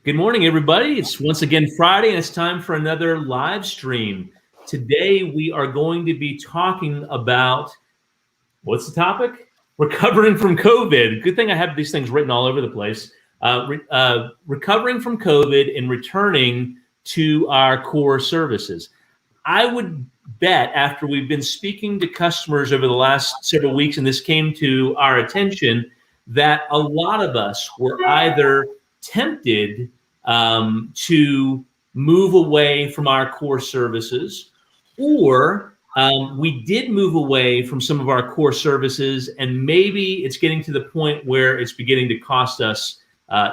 Good morning, everybody. It's once again Friday, and it's time for another live stream. Today, we are going to be talking about what's the topic? Recovering from COVID. Good thing I have these things written all over the place. Recovering from COVID and returning to our core services. I would bet after we've been speaking to customers over the last several weeks, and this came to our attention, that a lot of us were either tempted to move away from our core services, or we did move away from some of our core services, and maybe it's getting to the point where it's beginning to cost us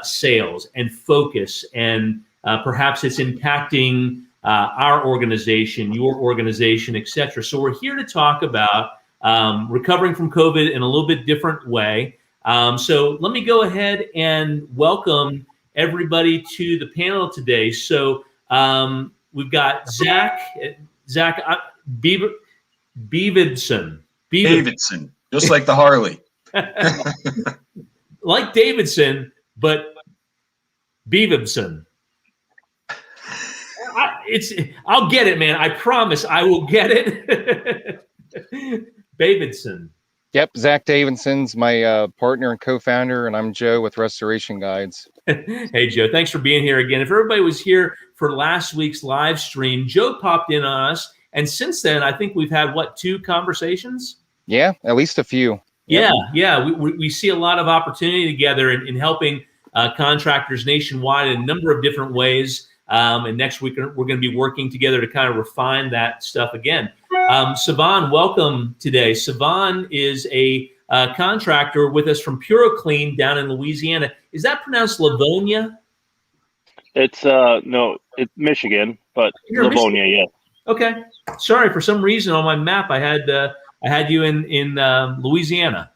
sales and focus, and perhaps it's impacting our organization, your organization, etc. So we're here to talk about recovering from COVID in a little bit different way. So let me go ahead and welcome everybody to the panel today. So we've got Zach Beavidson, just like the Harley. Like Davidson, but Beavidson. I'll get it, man. I promise I will get it. Davidson. Yep, Zach Davidson's my partner and co-founder, and I'm Joe with Restoration Guides. Hey, Joe, thanks for being here again. If everybody was here for last week's live stream, Joe popped in on us, and since then, I think we've had, 2 conversations? Yeah, at least a few. Yep. Yeah. We see a lot of opportunity together in helping contractors nationwide in a number of different ways. And next week, we're going to be working together to kind of refine that stuff again. Savan, welcome today. Savan is a contractor with us from PuroClean down in Louisiana. Is that pronounced Livonia? It's no, it's Michigan, but Livonia, yeah. Okay. Sorry, for some reason on my map I had you in Louisiana.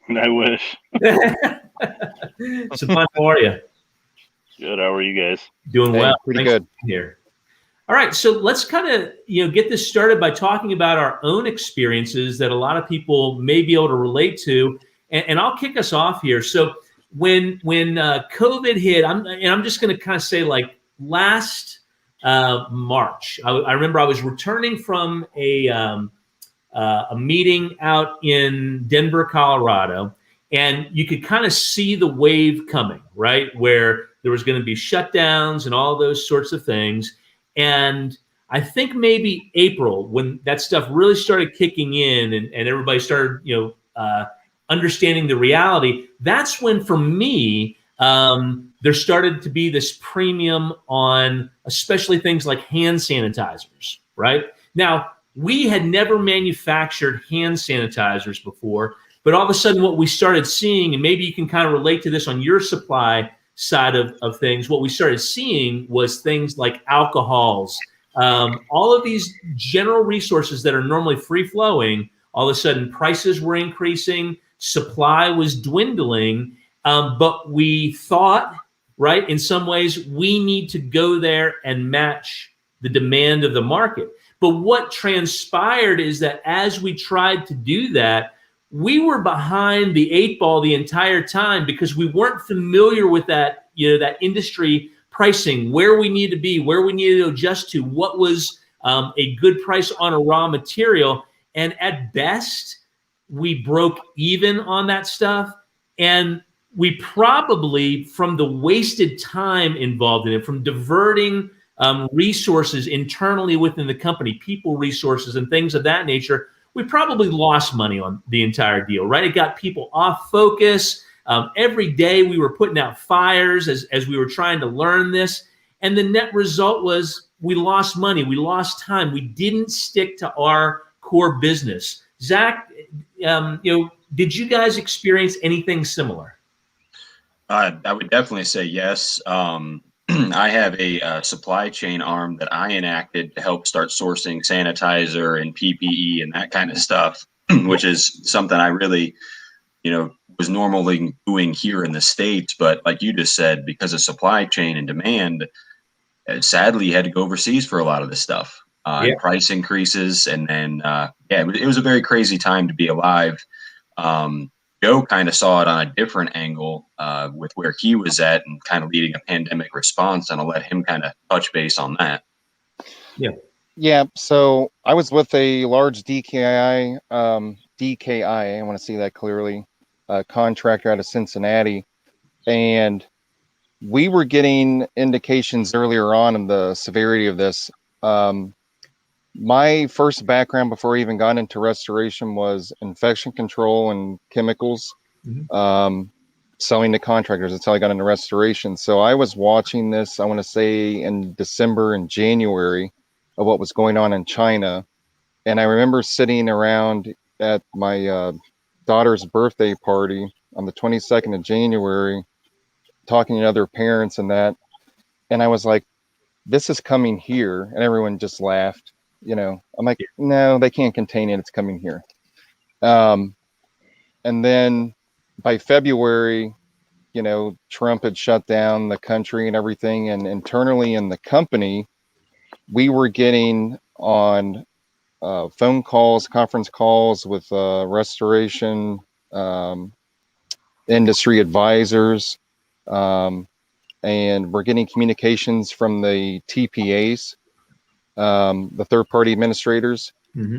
I wish. Savan, how are you? Good. How are you guys? Doing well. Pretty good here. All right, so let's kind of get this started by talking about our own experiences that a lot of people may be able to relate to, and I'll kick us off here. So when COVID hit, I'm just going to kind of say like last March. I remember I was returning from a meeting out in Denver, Colorado, and you could kind of see the wave coming, right, where there was going to be shutdowns and all those sorts of things. And I think maybe April, when that stuff really started kicking in and everybody started, understanding the reality, that's when, for me, there started to be this premium on especially things like hand sanitizers, right? Now, we had never manufactured hand sanitizers before, but all of a sudden what we started seeing, and maybe you can kind of relate to this on your supply side of things, what we started seeing was things like alcohols, all of these general resources that are normally free-flowing. All of a sudden prices were increasing, supply was dwindling, but we thought, right, in some ways we need to go there and match the demand of the market. But what transpired is that as we tried to do that, we were behind the 8 ball the entire time because we weren't familiar with that, that industry pricing, where we need to be, where we needed to adjust to, what was a good price on a raw material. And at best, we broke even on that stuff. And we probably, from the wasted time involved in it, from diverting resources internally within the company, people resources and things of that nature, we probably lost money on the entire deal, right? It got people off focus. Every day we were putting out fires as we were trying to learn this. And the net result was we lost money. We lost time. We didn't stick to our core business. Zach, did you guys experience anything similar? I would definitely say yes. I have a supply chain arm that I enacted to help start sourcing sanitizer and PPE and that kind of stuff, which is something I really, was normally doing here in the States. But like you just said, because of supply chain and demand, sadly, you had to go overseas for a lot of this stuff. And price increases. And then, it was a very crazy time to be alive. Joe kind of saw it on a different angle with where he was at and kind of leading a pandemic response, and I'll let him kind of touch base on that. Yeah, so I was with a large DKI, I want to see that clearly, contractor out of Cincinnati, and we were getting indications earlier on in the severity of this. My first background before I even got into restoration was infection control and chemicals, selling to contractors. That's how I got into restoration. So I was watching this, I want to say in December and January, of what was going on in China. And I remember sitting around at my daughter's birthday party on the 22nd of January, talking to other parents and that. And I was like, this is coming here. And everyone just laughed. You know, I'm like, no, they can't contain it. It's coming here. And then by February, you know, Trump had shut down the country and everything. And internally in the company, we were getting on phone calls, conference calls with restoration industry advisors. And we're getting communications from the TPAs, the third-party administrators,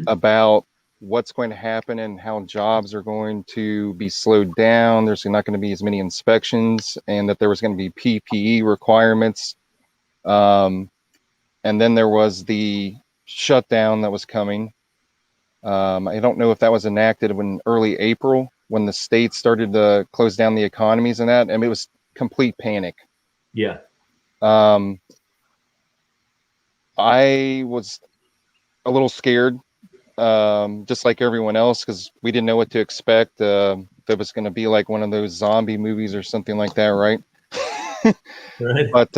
about what's going to happen and how jobs are going to be slowed down. There's not going to be as many inspections, and that there was going to be PPE requirements. And then there was the shutdown that was coming. I don't know if that was enacted in early April when the states started to close down the economies and that. I mean, it was complete panic. Yeah. I was a little scared, just like everyone else, because we didn't know what to expect. If it was going to be like one of those zombie movies or something like that, right? Right. But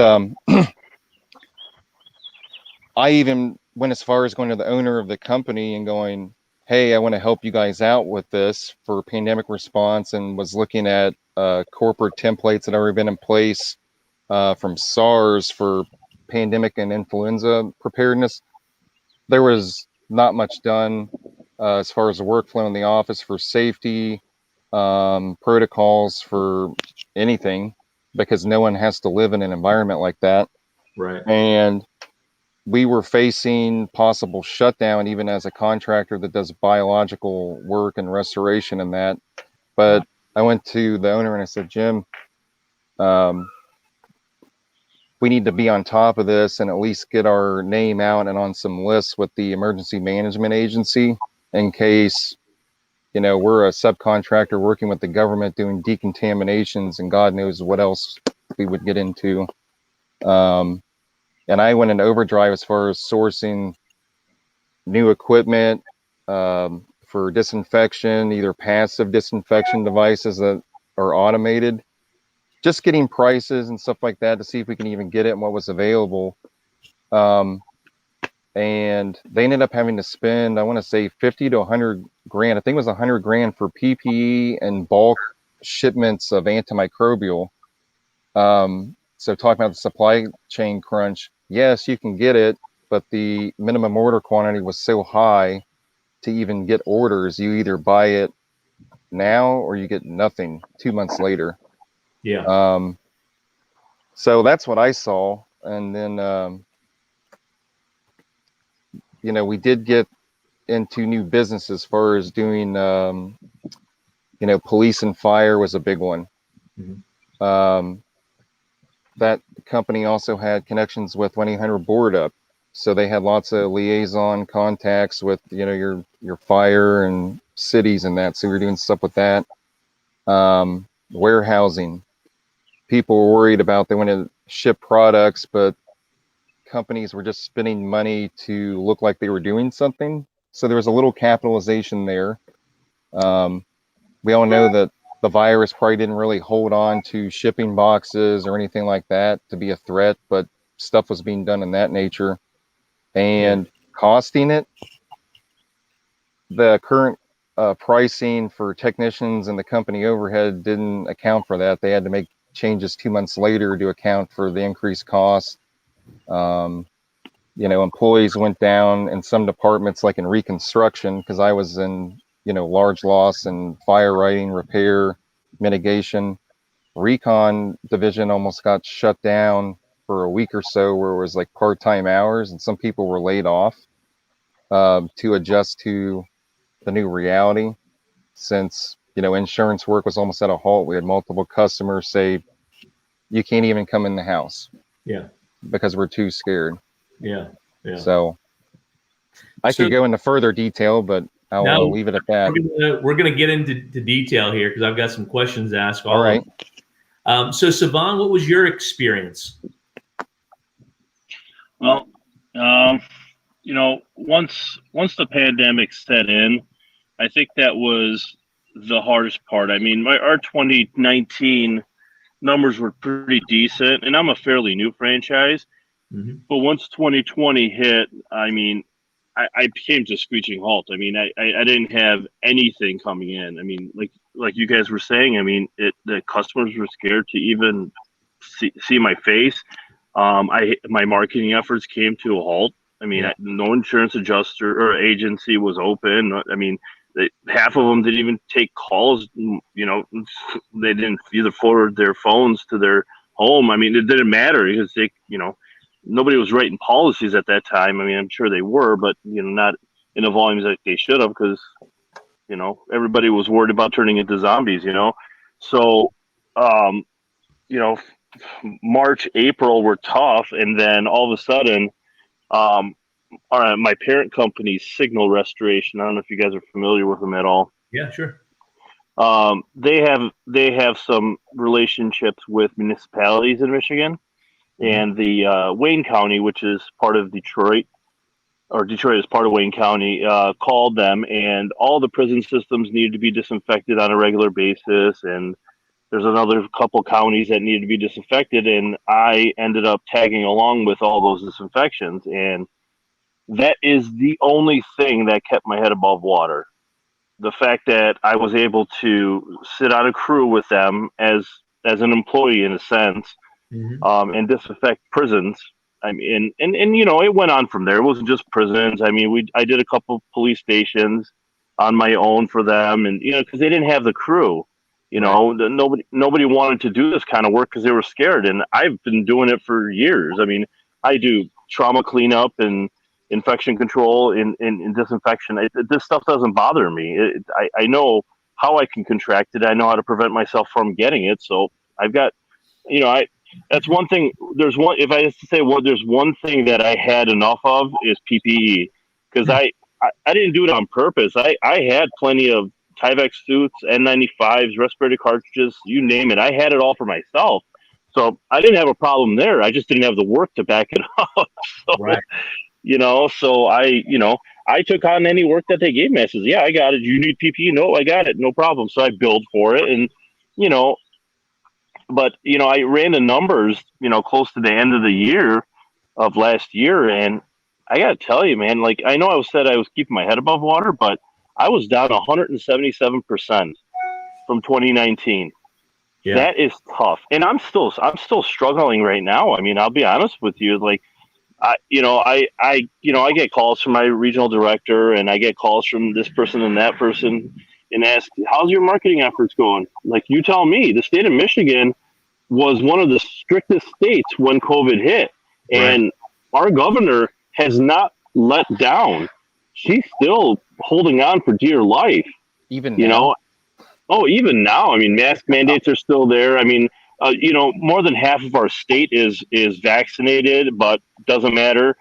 I even went as far as going to the owner of the company and going, hey, I want to help you guys out with this for pandemic response, and was looking at corporate templates that had already been in place from SARS for pandemic and influenza preparedness. There was not much done as far as the workflow in the office for safety, protocols for anything, because no one has to live in an environment like that. Right. And we were facing possible shutdown, even as a contractor that does biological work and restoration and that. But I went to the owner and I said, Jim, we need to be on top of this and at least get our name out and on some lists with the emergency management agency in case, you know, we're a subcontractor working with the government doing decontaminations and God knows what else we would get into. And I went into overdrive as far as sourcing new equipment for disinfection, either passive disinfection devices that are automated, just getting prices and stuff like that to see if we can even get it and what was available. And they ended up having to spend, I want to say 50 to 100 grand. I think it was 100 grand for PPE and bulk shipments of antimicrobial. So talking about the supply chain crunch, yes, you can get it, but the minimum order quantity was so high to even get orders. You either buy it now or you get nothing 2 months later. Yeah. So that's what I saw. And then, you know, we did get into new business as far as doing, you know, police and fire was a big one. That company also had connections with 1-800 Board Up. So they had lots of liaison contacts with, you know, your fire and cities and that. So we were doing stuff with that. Warehousing. People were worried about, they wanted to ship products, but companies were just spending money to look like they were doing something. So there was a little capitalization there. We all know that the virus probably didn't really hold on to shipping boxes or anything like that to be a threat, but stuff was being done in that nature. And costing it, the current pricing for technicians and the company overhead didn't account for that. They had to make changes 2 months later to account for the increased cost. You know, employees went down in some departments, like in reconstruction, because I was in large loss and fire writing, repair, mitigation. Recon division almost got shut down for a week or so, where it was like part-time hours, and some people were laid off to adjust to the new reality. Since insurance work was almost at a halt, we had multiple customers say, "You can't even come in the house." Yeah. Because we're too scared. Yeah. Yeah. So I could go into further detail, but I'll leave it at that. We're gonna get into detail here because I've got some questions to ask. All right. So Savan, what was your experience? Well, once the pandemic set in, I think that was the hardest part. I mean, our 2019 numbers were pretty decent, and I'm a fairly new franchise. Mm-hmm. But once 2020 hit, I mean, I came to a screeching halt. I mean, I didn't have anything coming in. I mean, like you guys were saying, I mean, the customers were scared to even see my face. My marketing efforts came to a halt. I mean, no insurance adjuster or agency was open. I mean, half of them didn't even take calls. They didn't either forward their phones to their home. I mean, it didn't matter because nobody was writing policies at that time. I mean, I'm sure they were, but not in the volumes that they should have, because everybody was worried about turning into zombies. So March, April were tough, and then all of a sudden, my parent company, Signal Restoration. I don't know if you guys are familiar with them at all. Yeah, sure. They have some relationships with municipalities in Michigan, and the Wayne County, which is part of Detroit, or Detroit is part of Wayne County, called them, and all the prison systems needed to be disinfected on a regular basis, and there's another couple counties that needed to be disinfected, and I ended up tagging along with all those disinfections, and that is the only thing that kept my head above water. The fact that I was able to sit on a crew with them as an employee, in a sense, and disinfect prisons. I mean, and it went on from there. It wasn't just prisons. I mean, I did a couple police stations on my own for them, and because they didn't have the crew. Nobody wanted to do this kind of work because they were scared, and I've been doing it for years. I mean, I do trauma cleanup and infection control and disinfection. This stuff doesn't bother me. I know how I can contract it. I know how to prevent myself from getting it. So I've got, that's one thing. If I have to say, there's one thing that I had enough of is PPE, because I didn't do it on purpose. I had plenty of Tyvek suits, N95s, respirator cartridges, you name it. I had it all for myself. So I didn't have a problem there. I just didn't have the work to back it up. So, right. So I took on any work that they gave me. I said, yeah, I got it. You need PPE? No, I got it. No problem. So I billed for it. And, but, I ran the numbers, close to the end of the year of last year. And I got to tell you, man, I know I was keeping my head above water, but I was down 177% from 2019. Yeah. That is tough. And I'm still struggling right now. I mean, I'll be honest with you. I get calls from my regional director, and I get calls from this person and that person, and ask, how's your marketing efforts going? You tell me. The state of Michigan was one of the strictest states when COVID hit, and our governor has not let down. She's still holding on for dear life. Even now? Even now. I mean, mask mandates are still there. I mean, more than half of our state is vaccinated, but doesn't matter,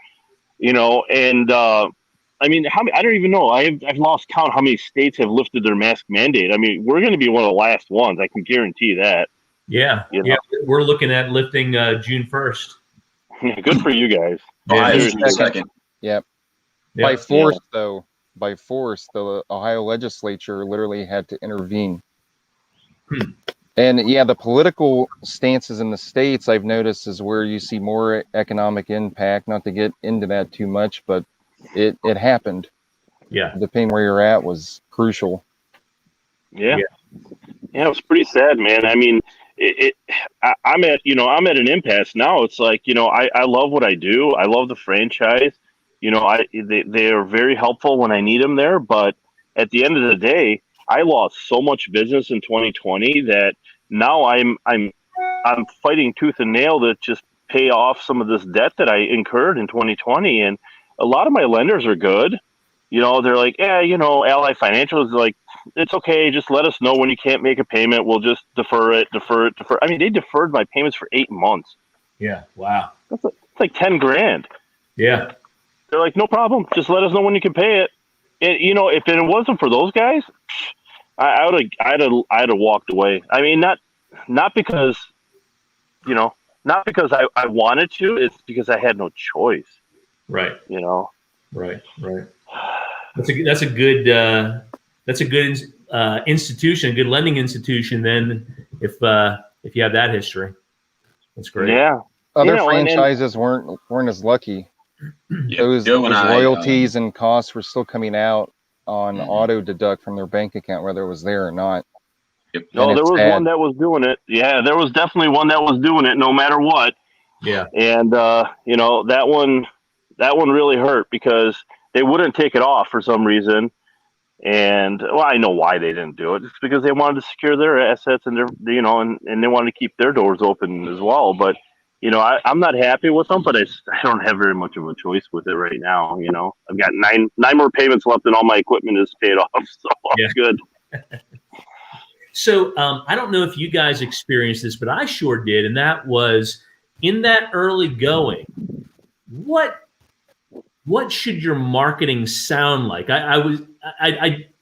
and I mean, I don't even know. I've lost count how many states have lifted their mask mandate. I mean, we're going to be one of the last ones. I can guarantee that. Yeah. Yeah. We're looking at lifting June 1st. Good for you guys. Second. Yep. By force, the Ohio legislature literally had to intervene. And the political stances in the states, I've noticed, is where you see more economic impact. Not to get into that too much, but it happened. Yeah. Depending where you're at was crucial. Yeah. It was pretty sad, man. I mean, I'm at an impasse now. It's I love what I do. I love the franchise. They are very helpful when I need them there, but at the end of the day, I lost so much business in 2020 that now I'm fighting tooth and nail to just pay off some of this debt that I incurred in 2020. And a lot of my lenders are good. They're like, Ally Financial is like, it's okay. Just let us know when you can't make a payment. We'll just defer it. I mean, they deferred my payments for 8 months. Yeah. Wow. It's like 10 grand. Yeah. They're like, no problem. Just let us know when you can pay it. And, if it wasn't for those guys, I'd have walked away. I mean, not because, not because I wanted to. It's because I had no choice. Right. Right. That's a good institution, good lending institution. Then if you have that history, that's great. Yeah. Other franchises weren't as lucky. Those royalties and costs were still coming out on auto deduct from their bank account, whether it was there or not. No, there was one that was doing it. Yeah, there was definitely one that was doing it no matter what. Yeah. And that one really hurt because they wouldn't take it off for some reason. And I know why they didn't do it. It's because they wanted to secure their assets and and they wanted to keep their doors open as well. But I'm not happy with them, but I don't have very much of a choice with it right now. I've got nine more payments left, and all my equipment is paid off, so I'm good. So I don't know if you guys experienced this, but I sure did, and that was in that early going. What should your marketing sound like?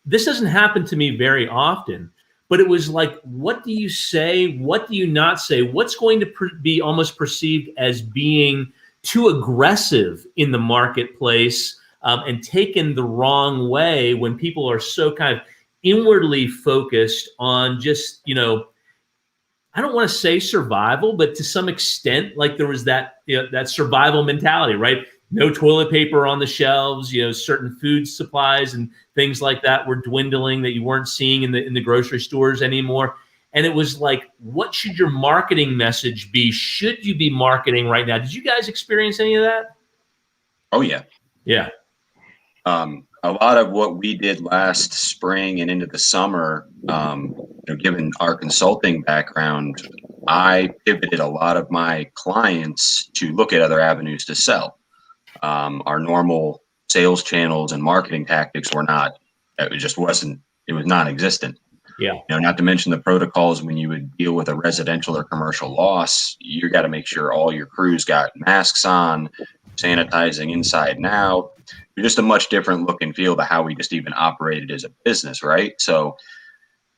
This doesn't happen to me very often. But it was like, what do you say? What do you not say? What's going to be almost perceived as being too aggressive in the marketplace and taken the wrong way when people are so kind of inwardly focused on just, I don't want to say survival, but to some extent, like there was that survival mentality, right? No toilet paper on the shelves, certain food supplies and things like that were dwindling that you weren't seeing in the grocery stores anymore. And it was like, what should your marketing message be? Should you be marketing right now? Did you guys experience any of that? Oh, yeah. Yeah. A lot of what we did last spring and into the summer, given our consulting background, I pivoted a lot of my clients to look at other avenues to sell. Our normal sales channels and marketing tactics were not, it was non-existent. Yeah. Not to mention the protocols when you would deal with a residential or commercial loss, you got to make sure all your crews got masks on, sanitizing inside and out. Just a much different look and feel to how we just even operated as a business, right? So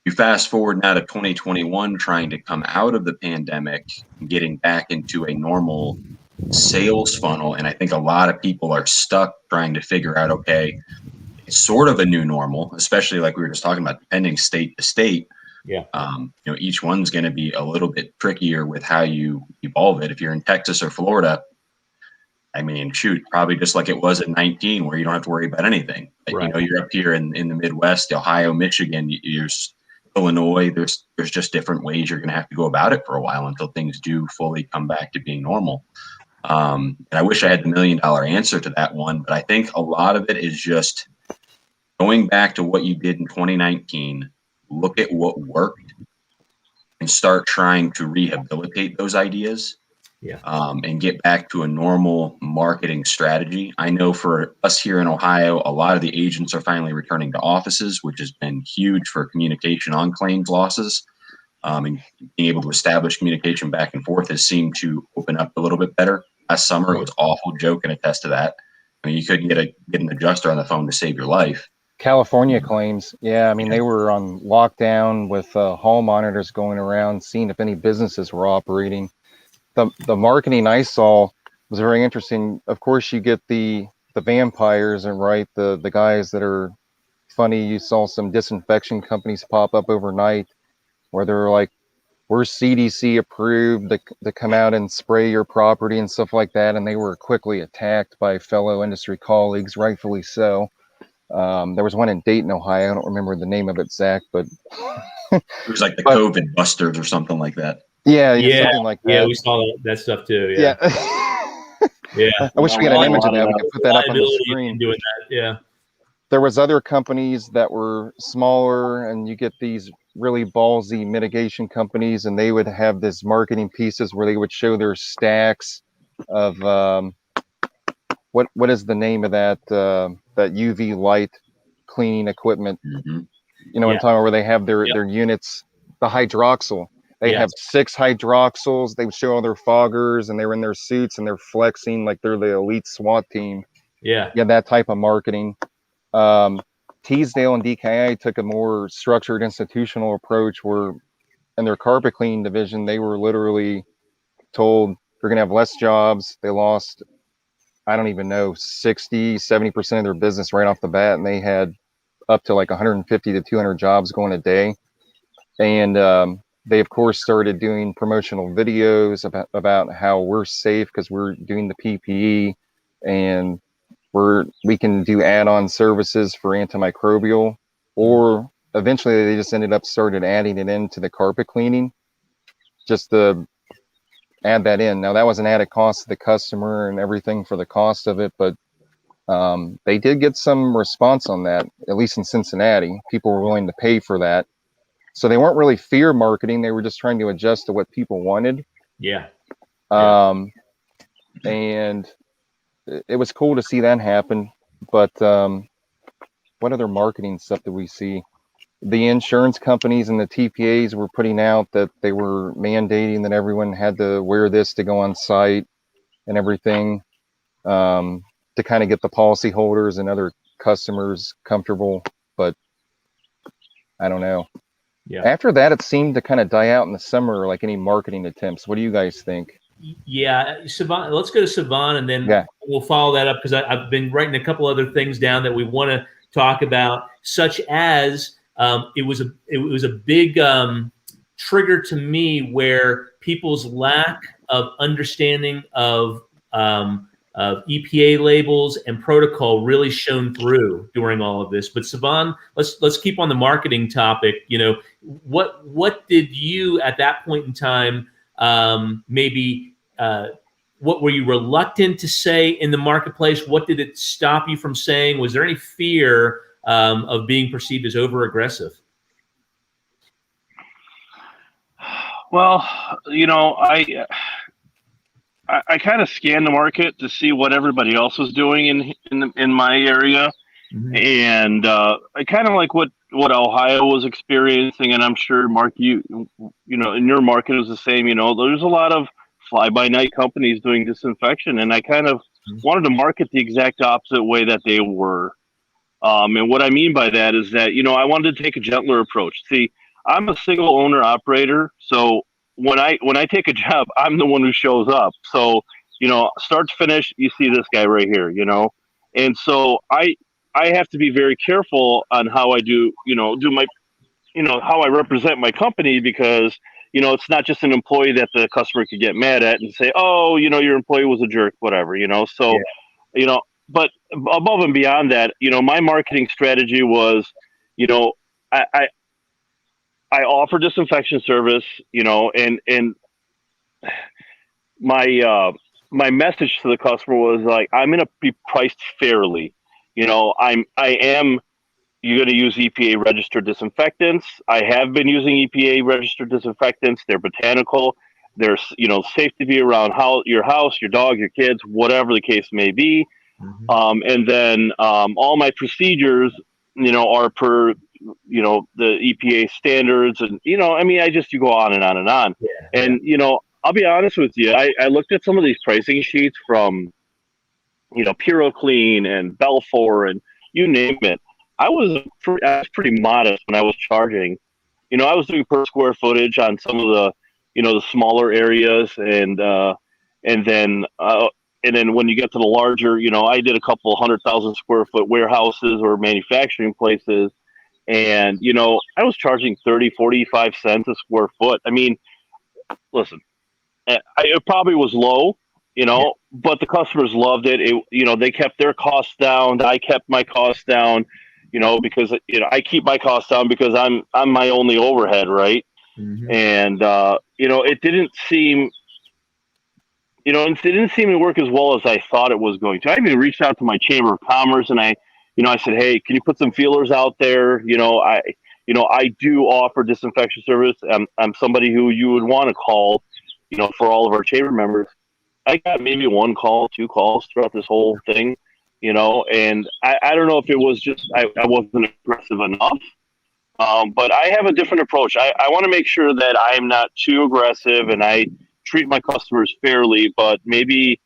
you fast forward now to 2021, trying to come out of the pandemic, getting back into a normal sales funnel. And I think a lot of people are stuck trying to figure out, okay, it's sort of a new normal, especially like we were just talking about, depending state to state. Yeah. Each one's going to be a little bit trickier with how you evolve it. If you're in Texas or Florida, I mean, shoot, probably just like it was at 19, where you don't have to worry about anything. Right. You're up here in the Midwest, Ohio, Michigan, Illinois. There's just different ways you're going to have to go about it for a while until things do fully come back to being normal. And I wish I had the $1 million answer to that one, but I think a lot of it is just going back to what you did in 2019, look at what worked and start trying to rehabilitate those ideas. Yeah. And get back to a normal marketing strategy. I know for us here in Ohio, a lot of the agents are finally returning to offices, which has been huge for communication on claims losses. And being able to establish communication back and forth has seemed to open up a little bit better. Last summer, it was awful. Joe can attest to that. I mean, you couldn't get an adjuster on the phone to save your life. California claims. Yeah. I mean, they were on lockdown with hall monitors going around, seeing if any businesses were operating. The marketing I saw was very interesting. Of course, you get the vampires and the guys that are funny. You saw some disinfection companies pop up overnight where they're like, we're CDC approved to come out and spray your property and stuff like that. And they were quickly attacked by fellow industry colleagues, rightfully so. There was one in Dayton, Ohio. I don't remember the name of it, Zach, but it was like the COVID busters or something like that. Yeah, something like that. Yeah, we saw that stuff too. Yeah. Yeah. I wish we had an image of that. We could put that up on the screen. Doing that. Yeah. there was other companies that were smaller, and you get these really ballsy mitigation companies, and they would have this marketing pieces where they would show their stacks of what is the name of that that UV light cleaning equipment? You know what I'm talking about, where they have their units, the hydroxyl. They have 6 hydroxyls. They would show all their foggers, and they were in their suits, and they're flexing like they're the elite SWAT team. Yeah, that type of marketing. Teasdale and DKI took a more structured institutional approach where in their carpet cleaning division, they were literally told they're going to have less jobs. They lost, I don't even know, 60, 70% of their business right off the bat. And they had up to like 150 to 200 jobs going a day. And they, of course, started doing promotional videos about how we're safe because we're doing the PPE, and we can do add-on services for antimicrobial, or eventually they just started adding it into the carpet cleaning just to add that in. Now that was an added cost to the customer and everything for the cost of it, but they did get some response on that, at least in Cincinnati. People were willing to pay for that. So they weren't really fear marketing. They were just trying to adjust to what people wanted. And it was cool to see that happen. But what other marketing stuff did we see? The insurance companies and the TPAs were putting out that they were mandating that everyone had to wear this to go on site and everything, to kind of get the policyholders and other customers comfortable. But I don't know. After that, it seemed to kind of die out in the summer, like any marketing attempts. What do you guys think? Savan, let's go to Savan, and then we'll follow that up, because I've been writing a couple other things down that we want to talk about, such as it was a big trigger to me where people's lack of understanding of EPA labels and protocol really shone through during all of this. But Savan, let's keep on the marketing topic. You know, what did you at that point in time what were you reluctant to say in the marketplace? What did it stop you from saying? Was there any fear of being perceived as over aggressive? Well, you know, I kind of scanned the market to see what everybody else was doing in my area, and I kind of like what Ohio was experiencing, and I'm sure, Mark, you know, in your market was the same. You know, there's a lot of fly-by-night companies doing disinfection, and I kind of wanted to market the exact opposite way that they were. And what I mean by that is that, you know, I wanted to take a gentler approach. See, I'm a single owner operator, so when I take a job, I'm the one who shows up. So, you know, start to finish, you see this guy right here, you know, and so I have to be very careful on how I do my, you know, how I represent my company, because, you know, it's not just an employee that the customer could get mad at and say, oh, you know, your employee was a jerk, whatever, you know. So, you know, but above and beyond that, you know, my marketing strategy was, you know, I offer disinfection service, you know, and my message to the customer was like, I'm going to be priced fairly. You know, you're going to use EPA registered disinfectants. I have been using EPA registered disinfectants. They're botanical. They're, you know, safe to be around your house, your dog, your kids, whatever the case may be. And then all my procedures, you know, are per, you know, the EPA standards, and, you know, I mean, you go on and on and on. And, you know, I'll be honest with you. I looked at some of these pricing sheets from, you know, PuroClean and Belfour and you name it. I was pretty modest when I was charging. You know, I was doing per square footage on some of the, you know, the smaller areas, and then when you get to the larger, you know, I did a couple 100,000 square foot warehouses or manufacturing places, and, you know, I was charging 30, 45 cents a square foot. I mean, listen, it probably was low, you know, but the customers loved it. You know, they kept their costs down. I kept my costs down, you know, because, you know, I keep my costs down because I'm my only overhead, right? And, you know, it didn't seem to work as well as I thought it was going to. I even reached out to my Chamber of Commerce, and I I said, hey, can you put some feelers out there? I do offer disinfection service. I'm somebody who you would want to call, for all of our chamber members. I got maybe 1 call, 2 calls throughout this whole thing, and I don't know if it was just I wasn't aggressive enough. But I have a different approach. I want to make sure that I'm not too aggressive and I treat my customers fairly, but maybe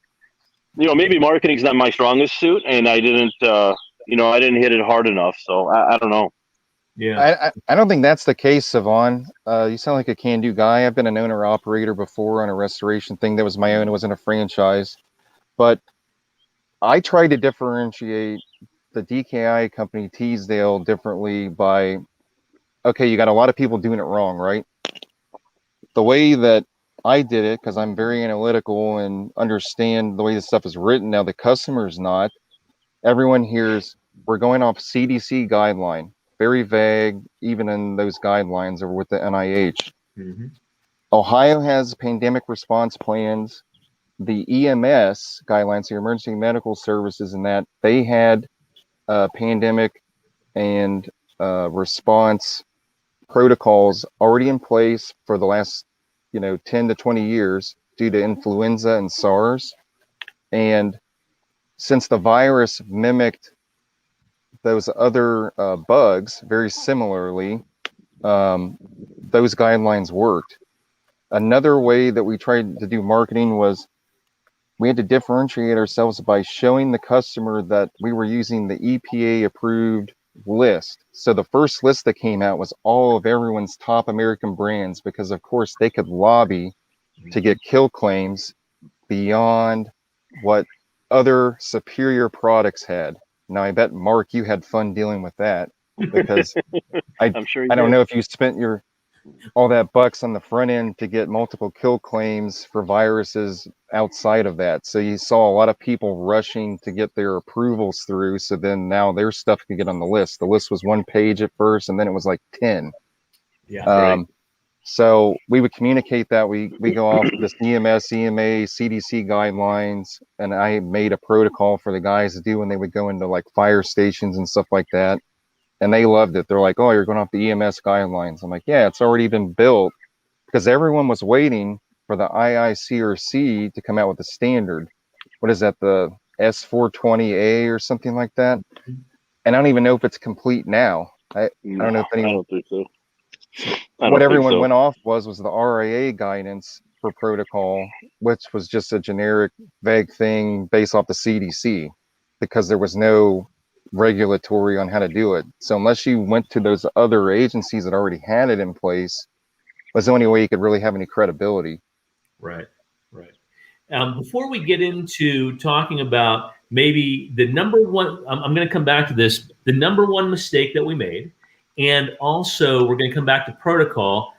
marketing's not my strongest suit, and I didn't hit it hard enough. So I don't know. Yeah. I don't think that's the case, Savon. You sound like a can-do guy. I've been an owner-operator before on a restoration thing that was my own. It wasn't a franchise. But I tried to differentiate the DKI company, Teasdale, differently by, okay, you got a lot of people doing it wrong, right? The way that I did it, because I'm very analytical and understand the way this stuff is written. Now, the customer's not. Everyone hears, we're going off CDC guideline. Very vague, even in those guidelines or with the NIH. Mm-hmm. Ohio has pandemic response plans. The EMS guidelines, the emergency medical services, and that they had pandemic and response protocols already in place for the last 10 to 20 years due to influenza and SARS. And since the virus mimicked those other bugs very similarly, those guidelines worked. Another way that we tried to do marketing was we had to differentiate ourselves by showing the customer that we were using the EPA approved list. So the first list that came out was all of everyone's top American brands, because of course they could lobby to get kill claims beyond what other superior products had. Now I bet, Mark, you had fun dealing with that, because I'm sure I don't know if you spent all that bucks on the front end to get multiple kill claims for viruses outside of that. So you saw a lot of people rushing to get their approvals through. So then now their stuff could get on the list. The list was 1 page at first, and then it was like 10. Yeah. Right. So we would communicate that we go off this EMS, EMA, CDC guidelines, and I made a protocol for the guys to do when they would go into like fire stations and stuff like that. And they loved it. They're like, oh, you're going off the EMS guidelines. I'm like, yeah, it's already been built, because everyone was waiting for the IICRC to come out with the standard. What is that, the S420A or something like that? And I don't even know if it's complete now. I don't know if anyone. I don't think so. What everyone went off was the RIA guidance for protocol, which was just a generic, vague thing based off the CDC, because there was no regulatory on how to do it. So unless you went to those other agencies that already had it in place, was the only way you could really have any credibility. Right. Before we get into talking about maybe the number one, I'm going to come back to this, the number one mistake that we made, and also we're going to come back to protocol.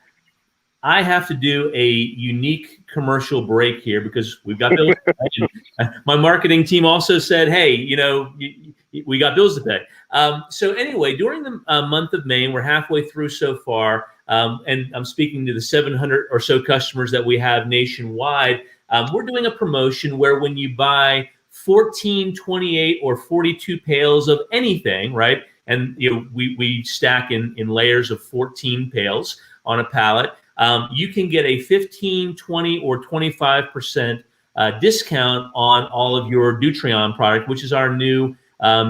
I have to do a unique commercial break here because we've got bills to pay. My marketing team also said, hey, we got bills to pay. So anyway, during the month of May, and we're halfway through so far, and I'm speaking to the 700 or so customers that we have nationwide, we're doing a promotion where when you buy 14, 28, or 42 pails of anything, right? And we stack in layers of 14 pails on a pallet. You can get a 15, 20, or 25% discount on all of your Dutreon product, which is our new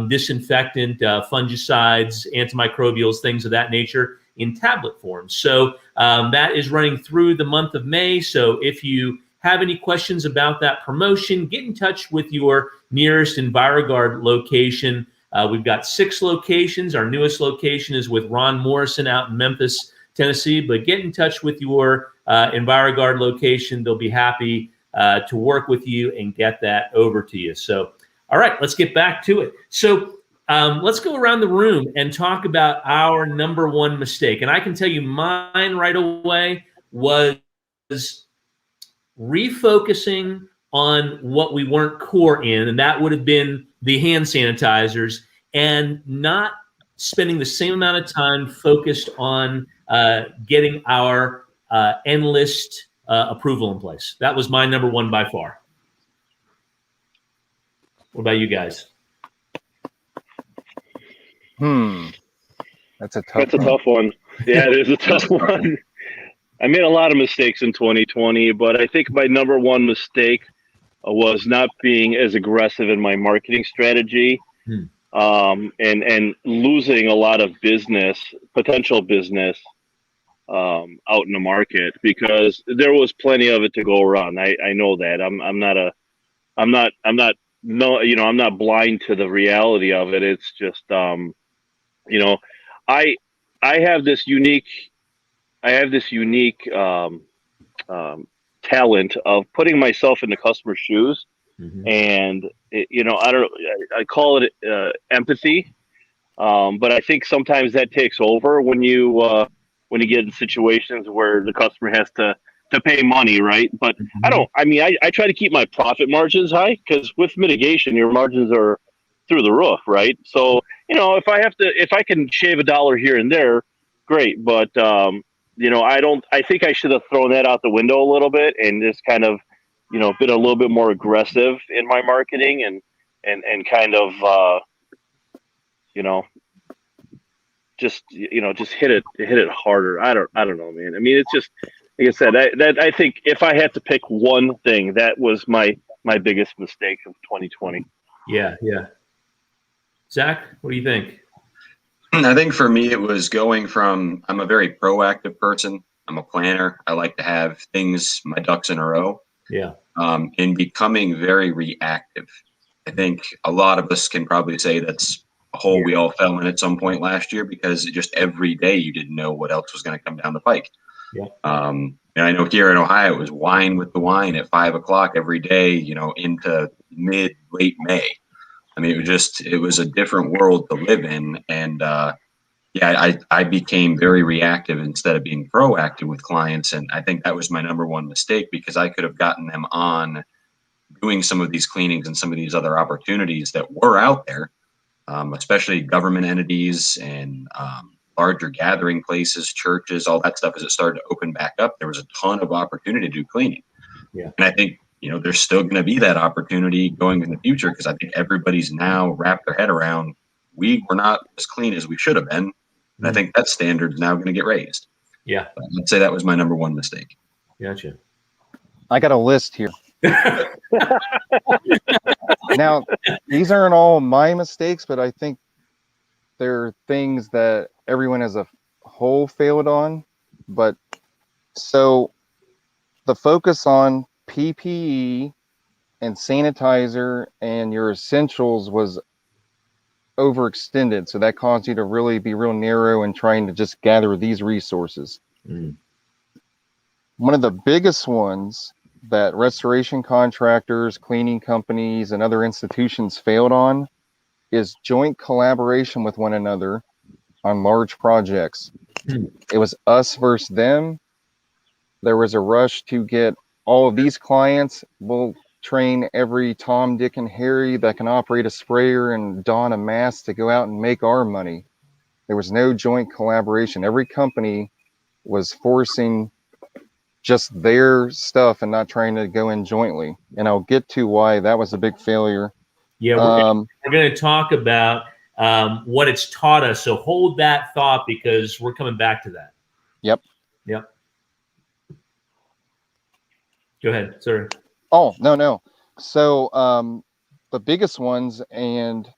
disinfectant, fungicides, antimicrobials, things of that nature in tablet form. So that is running through the month of May. So if you have any questions about that promotion, get in touch with your nearest Enviroguard location. We've got 6 locations. Our newest location is with Ron Morrison out in Memphis, Tennessee, but get in touch with your Enviroguard location. They'll be happy to work with you and get that over to you. So, all right, let's get back to it. So let's go around the room and talk about our number one mistake. And I can tell you mine right away was refocusing on what we weren't core in, and that would have been the hand sanitizers, and not spending the same amount of time focused on getting our N-list approval in place. That was my number one by far. What about you guys? That's a tough one. Yeah, it is a tough one. I made a lot of mistakes in 2020, but I think my number one mistake was not being as aggressive in my marketing strategy, and losing a lot of potential business, out in the market, because there was plenty of it to go around. I know that. I'm not blind to the reality of it. It's just, I have this unique talent of putting myself in the customer's shoes, and I call it empathy, but I think sometimes that takes over when you get in situations where the customer has to pay money, right? But I try to keep my profit margins high, because with mitigation, your margins are through the roof, right? So, if I can shave $1 here and there, great. But, I think I should have thrown that out the window a little bit, and just kind of, been a little bit more aggressive in my marketing, and kind of, just hit it harder. I don't know, man. I mean, it's just, like I said, I think if I had to pick one thing, that was my biggest mistake of 2020. Yeah. Zach, what do you think? I think for me, it was going from, I'm a very proactive person. I'm a planner. I like to have my ducks in a row. Yeah. And becoming very reactive. I think a lot of us can probably say that's a hole we all fell in at some point last year, because just every day you didn't know what else was going to come down the pike. Yeah. And I know here in Ohio, it was wine with the wine at 5 o'clock every day, into late May. I mean, it was a different world to live in. And, I became very reactive instead of being proactive with clients. And I think that was my number one mistake, because I could have gotten them on doing some of these cleanings and some of these other opportunities that were out there, especially government entities and larger gathering places, churches, all that stuff. As it started to open back up, there was a ton of opportunity to do cleaning. Yeah. And I think, there's still going to be that opportunity going in the future, because I think everybody's now wrapped their head around, we were not as clean as we should have been. And I think that standard's now going to get raised. Yeah. But I'd say that was my number one mistake. Gotcha. I got a list here. Now, these aren't all my mistakes, but I think they're things that everyone as a whole failed on. But so the focus on PPE and sanitizer and your essentials was overextended. So that caused you to really be real narrow in trying to just gather these resources. One of the biggest ones that restoration contractors, cleaning companies, and other institutions failed on is joint collaboration with one another on large projects. It was us versus them. There was a rush to get all of these clients. We'll train every Tom, Dick, and Harry that can operate a sprayer and don a mask to go out and make our money. There was no joint collaboration. Every company was forcing just their stuff and not trying to go in jointly. And I'll get to why that was a big failure. Yeah, we're going to talk about what it's taught us. So hold that thought, because we're coming back to that. Yep. Go ahead, sir. Oh, no. So the biggest ones, and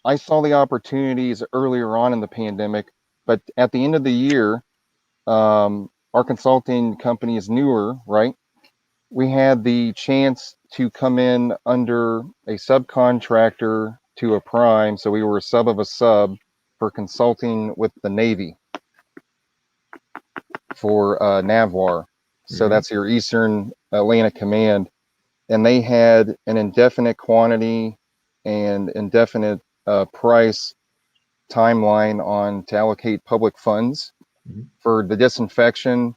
I saw the opportunities earlier on in the pandemic, but at the end of the year, our consulting company is newer, right? We had the chance to come in under a subcontractor to a prime. So we were a sub of a sub for consulting with the Navy for NAVWAR. So that's your Eastern Atlantic Command. And they had an indefinite quantity and indefinite price timeline on to allocate public funds for the disinfection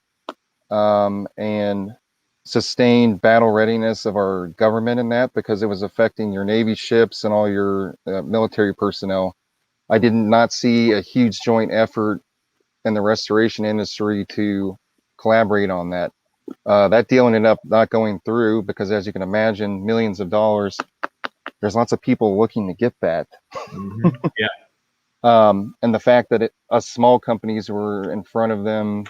and sustained battle readiness of our government in that, because it was affecting your Navy ships and all your military personnel. I did not see a huge joint effort in the restoration industry to collaborate on that. That deal ended up not going through because, as you can imagine, millions of dollars. There's lots of people looking to get that. Yeah. And the fact that us small companies were in front of them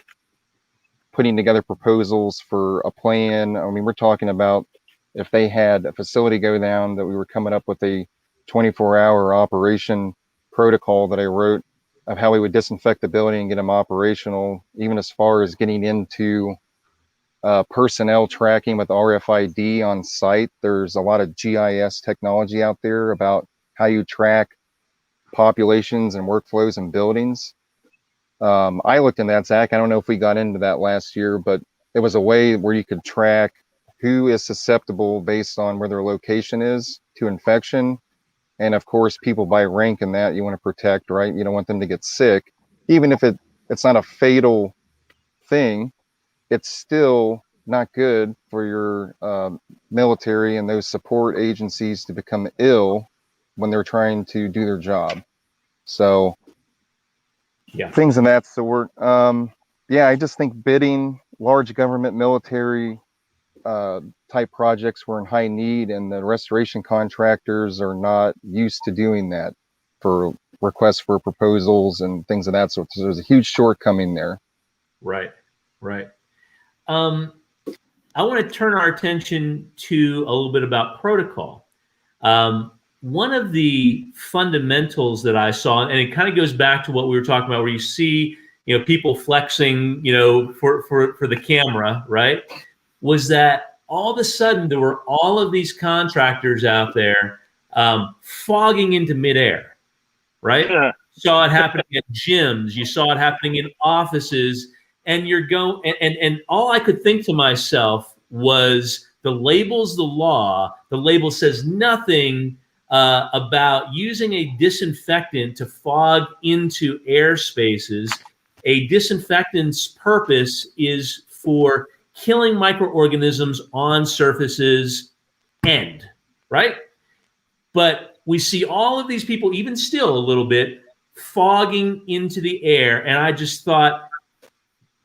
putting together proposals for a plan. I mean, we're talking about if they had a facility go down, that we were coming up with a 24-hour operation protocol that I wrote of how we would disinfect the building and get them operational, even as far as getting into personnel tracking with RFID on site. There's a lot of GIS technology out there about how you track populations and workflows in buildings. I looked into that, Zach. I don't know if we got into that last year, but it was a way where you could track who is susceptible based on where their location is to infection. And of course, people by rank in that you want to protect, right? You don't want them to get sick. Even if it's not a fatal thing, it's still not good for your military and those support agencies to become ill when they're trying to do their job. So yeah, things in that sort. I just think bidding large government military type projects were in high need, and the restoration contractors are not used to doing that for requests for proposals and things of that sort. So there's a huge shortcoming there. Right. I want to turn our attention to a little bit about protocol. One of the fundamentals that I saw, and it kind of goes back to what we were talking about, where you see, people flexing, for the camera, right? Was that all of a sudden there were all of these contractors out there fogging into midair, right? Yeah. You saw it happening at gyms, you saw it happening in offices, and you're going, and all I could think to myself was, the label's the law. The label says nothing about using a disinfectant to fog into air spaces. A disinfectant's purpose is for killing microorganisms on surfaces, end, right? But we see all of these people, even still a little bit, fogging into the air. And I just thought,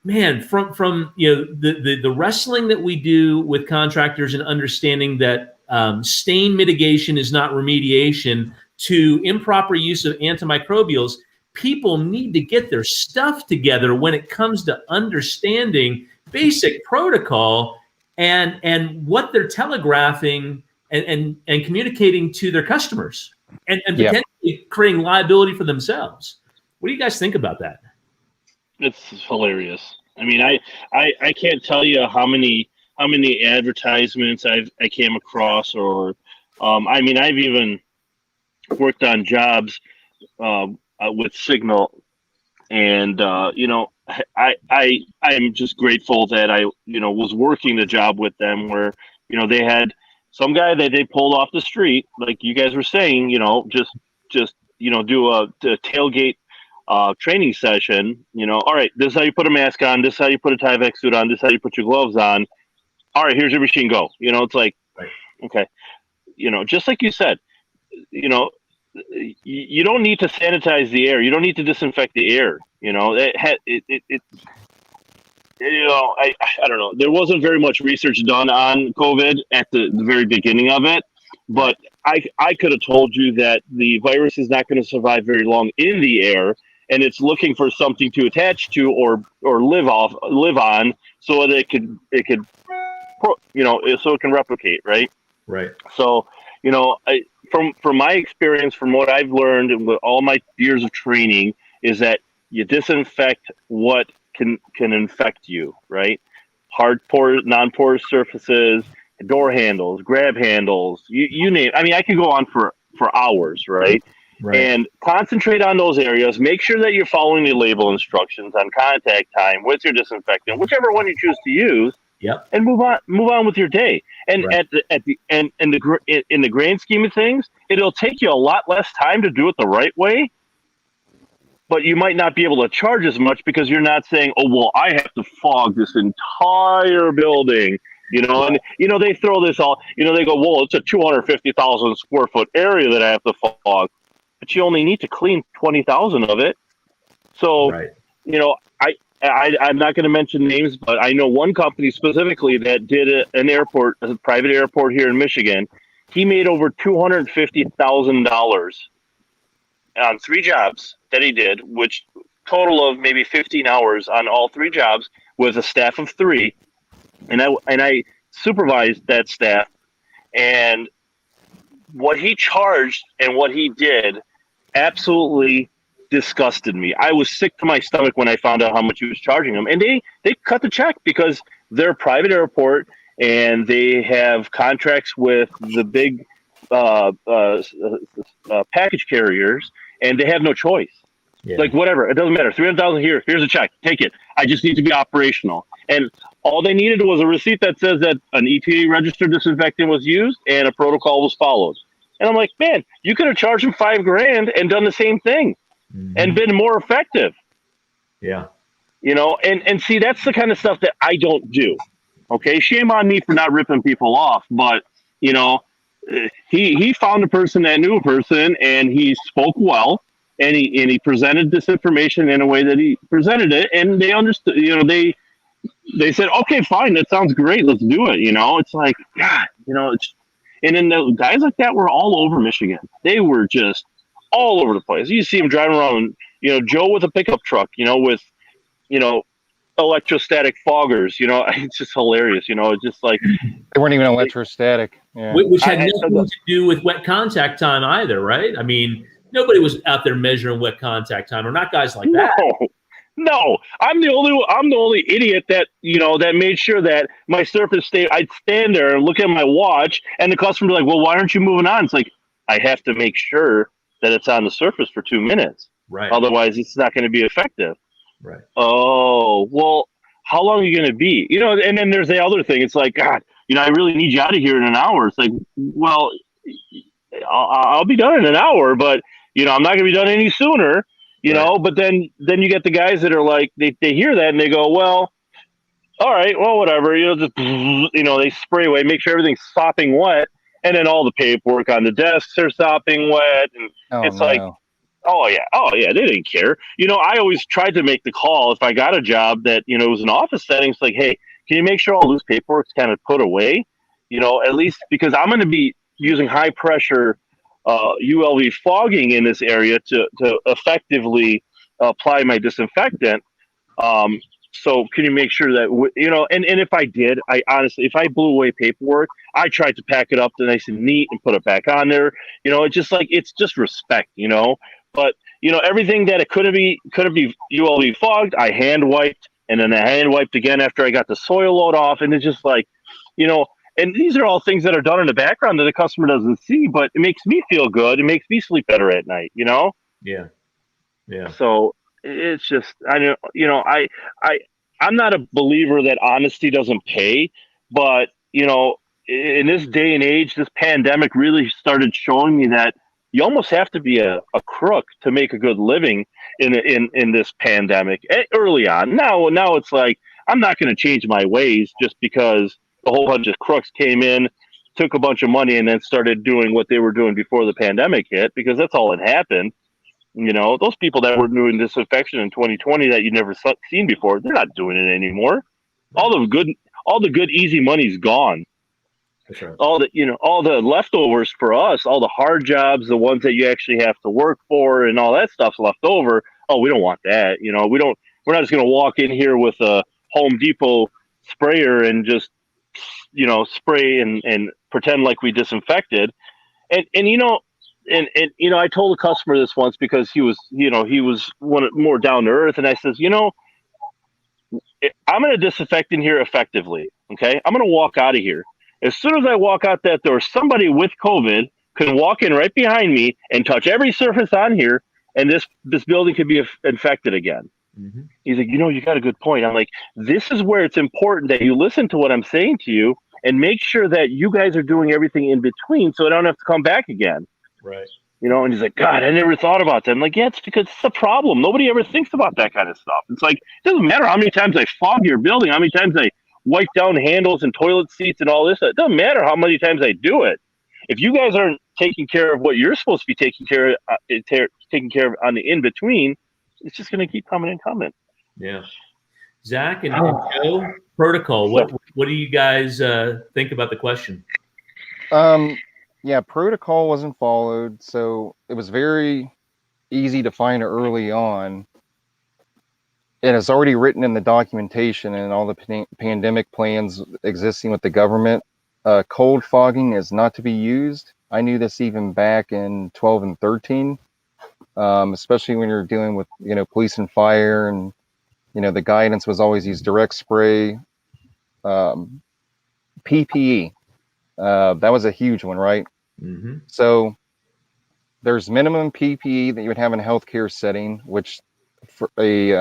man, from the wrestling that we do with contractors and understanding that stain mitigation is not remediation, to improper use of antimicrobials, people need to get their stuff together when it comes to understanding basic protocol and what they're telegraphing and communicating to their customers, and potentially creating liability for themselves. What do you guys think about that? It's hilarious. I mean, I can't tell you how many advertisements I came across, or I've even worked on jobs with Signal, and I'm just grateful that I was working the job with them, where they had some guy that they pulled off the street, like you guys were saying, just do a tailgate training session. All right, this is how you put a mask on, this is how you put a Tyvek suit on, this is how you put your gloves on. All right, here's your machine, go. It's like, right. Okay, just like you said, you don't need to sanitize the air, you don't need to disinfect the air. I don't know. There wasn't very much research done on COVID at the very beginning of it, but I could have told you that the virus is not going to survive very long in the air, and it's looking for something to attach to or live on, so that it could so it can replicate, right? Right. So from my experience, from what I've learned and with all my years of training, is that you disinfect what can infect you, right? Hard porous, non-porous surfaces, door handles, grab handles, you name it. I mean, I could go on for hours, right? Right. And concentrate on those areas. Make sure that you're following the label instructions on contact time with your disinfectant, whichever one you choose to use. Yep. And move on with your day. And right. in the grand scheme of things, it'll take you a lot less time to do it the right way. But you might not be able to charge as much because you're not saying, oh, well, I have to fog this entire building, and, they throw this all, they go, well, it's a 250,000 square foot area that I have to fog, but you only need to clean 20,000 of it. So, right. I'm not going to mention names, but I know one company specifically that did a private airport here in Michigan. He made over $250,000 on 3 jobs that he did, which total of maybe 15 hours on all 3 jobs with a staff of 3. And I supervised that staff, and what he charged and what he did absolutely disgusted me. I was sick to my stomach when I found out how much he was charging them. And they cut the check because they're a private airport and they have contracts with the big package carriers, and they have no choice. Yeah. Like, whatever, it doesn't matter. 300,000 here. Here's a check. Take it. I just need to be operational. And all they needed was a receipt that says that an EPA registered disinfectant was used and a protocol was followed. And I'm like, man, you could have charged them $5,000 and done the same thing and been more effective. Yeah. You know, and see, that's the kind of stuff that I don't do. Okay. Shame on me for not ripping people off, but you know, he found a person that knew a person, and he spoke well. And he presented this information in a way that he presented it, and they understood. You know, they said, "Okay, fine, that sounds great. Let's do it." You know, it's like, God, you know, and then the guys like that were all over Michigan. They were just all over the place. You see them driving around. You know, Joe with a pickup truck. You know, with electrostatic foggers. You know, it's just hilarious. You know, it's just like they weren't even electrostatic. Yeah. Which had nothing to do with wet contact time either, right? I mean. Nobody was out there measuring wet contact time, or not guys like that. No, I'm the only idiot that that made sure that my surface stayed. I'd stand there and look at my watch, and the customer would be like, "Well, why aren't you moving on?" It's like, I have to make sure that it's on the surface for 2 minutes, right? Otherwise, it's not going to be effective, right? Oh, well, how long are you going to be? You know, and then there's the other thing. It's like, God, I really need you out of here in an hour. It's like, well, I'll be done in an hour, but I'm not going to be done any sooner, you know, but then you get the guys that are like, they hear that and they go, well, all right, well, whatever, just, they spray away, make sure everything's sopping wet. And then all the paperwork on the desks are sopping wet. And like, oh yeah, they didn't care. I always tried to make the call if I got a job that, it was an office setting. It's like, hey, can you make sure all this paperwork's kind of put away, at least because I'm going to be using high pressure ULV fogging in this area to effectively apply my disinfectant. So can you make sure that, and if I did, I honestly, if I blew away paperwork, I tried to pack it up nice and neat and put it back on there. It's just like, it's just respect, but everything that it could be ULV fogged, I hand wiped, and then I hand wiped again after I got the soil load off. And it's just like, and these are all things that are done in the background that the customer doesn't see, but it makes me feel good. It makes me sleep better at night, Yeah. So it's just, I'm not a believer that honesty doesn't pay, but, in this day and age, this pandemic really started showing me that you almost have to be a crook to make a good living in this pandemic early on. Now it's like, I'm not going to change my ways just because a whole bunch of crooks came in, took a bunch of money, and then started doing what they were doing before the pandemic hit, because that's all that happened. Those people that were doing disinfection in 2020 that you'd never seen before, they're not doing it anymore. All the good easy money's gone. That's right. All the leftovers for us, all the hard jobs, the ones that you actually have to work for, and all that stuff's left over. Oh, we don't want that. We're not just going to walk in here with a Home Depot sprayer and just spray and pretend like we disinfected. And I told a customer this once because he was one more down to earth. And I says, I'm going to disinfect in here effectively. Okay. I'm going to walk out of here. As soon as I walk out that door, somebody with COVID can walk in right behind me and touch every surface on here. And this building could be infected again. Mm-hmm. He's like, you got a good point. I'm like, this is where it's important that you listen to what I'm saying to you and make sure that you guys are doing everything in between so I don't have to come back again. Right. And he's like, God, I never thought about that. I'm like, yeah, it's because it's a problem. Nobody ever thinks about that kind of stuff. It's like, it doesn't matter how many times I fog your building, how many times I wipe down handles and toilet seats and all this. It doesn't matter how many times I do it. If you guys aren't taking care of what you're supposed to be taking care of on the in-between, it's just going to keep coming and coming. Yeah. Zach and Joe, protocol. What do you guys think about the question? Yeah, protocol wasn't followed. So it was very easy to find early on. And it's already written in the documentation and all the pandemic plans existing with the government. Cold fogging is not to be used. I knew this even back in 12 and 13, especially when you're dealing with, police and fire, and, the guidance was always use direct spray. PPE, that was a huge one, right? Mm-hmm. So there's minimum PPE that you would have in a healthcare setting, which for a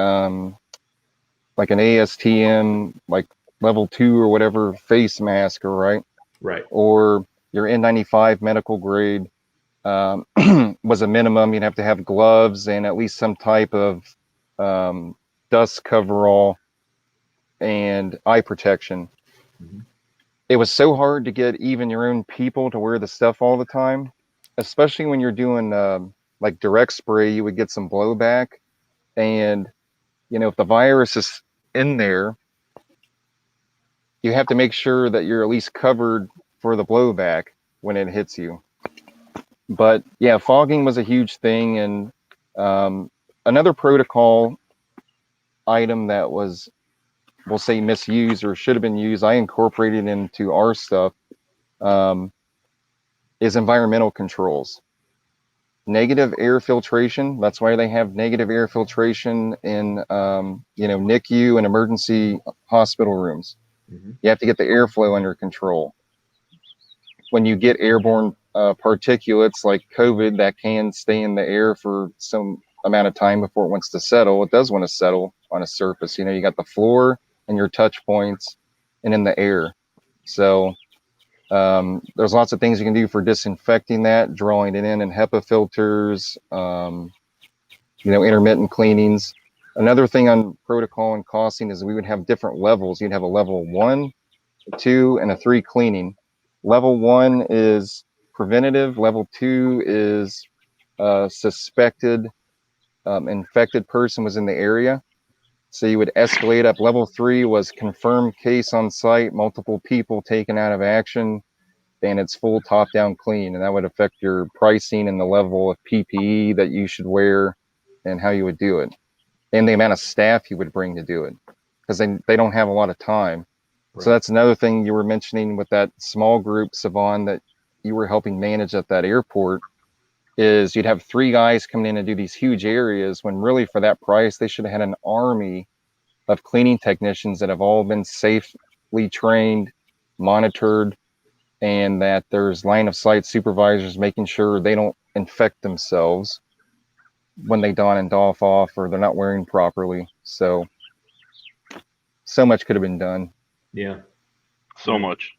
like an ASTM, like level 2 or whatever face mask, right? Right. Or your N95 medical grade was a minimum. You'd have to have gloves and at least some type of dust coverall and eye protection. Mm-hmm. It was so hard to get even your own people to wear the stuff all the time, especially when you're doing like direct spray. You would get some blowback, and if the virus is in there, you have to make sure that you're at least covered for the blowback when it hits you. But yeah, fogging was a huge thing. And another protocol item that was, we'll say, misused or should have been used, I incorporated into our stuff, is environmental controls. Negative air filtration. That's why they have negative air filtration in NICU and emergency hospital rooms. Mm-hmm. You have to get the airflow under control. When you get airborne particulates like COVID that can stay in the air for some amount of time before it wants to settle, it does want to settle on a surface. You got the floor and your touch points and in the air. So there's lots of things you can do for disinfecting that, drawing it in HEPA filters, intermittent cleanings. Another thing on protocol and costing is we would have different levels. You'd have a level 1, 2, and a 3 cleaning. Level 1 is preventative. Level 2 is suspected infected person was in the area. So you would escalate up. Level 3 was confirmed case on site, multiple people taken out of action, and it's full top-down clean. And that would affect your pricing and the level of PPE that you should wear and how you would do it, and the amount of staff you would bring to do it, because they don't have a lot of time. Right. So that's another thing you were mentioning with that small group, Savon, that you were helping manage at that airport, is you'd have 3 guys coming in and do these huge areas, when really for that price, they should have had an army of cleaning technicians that have all been safely trained, monitored, and that there's line of sight supervisors making sure they don't infect themselves when they don and doff off, or they're not wearing properly. So much could have been done. Yeah. So much.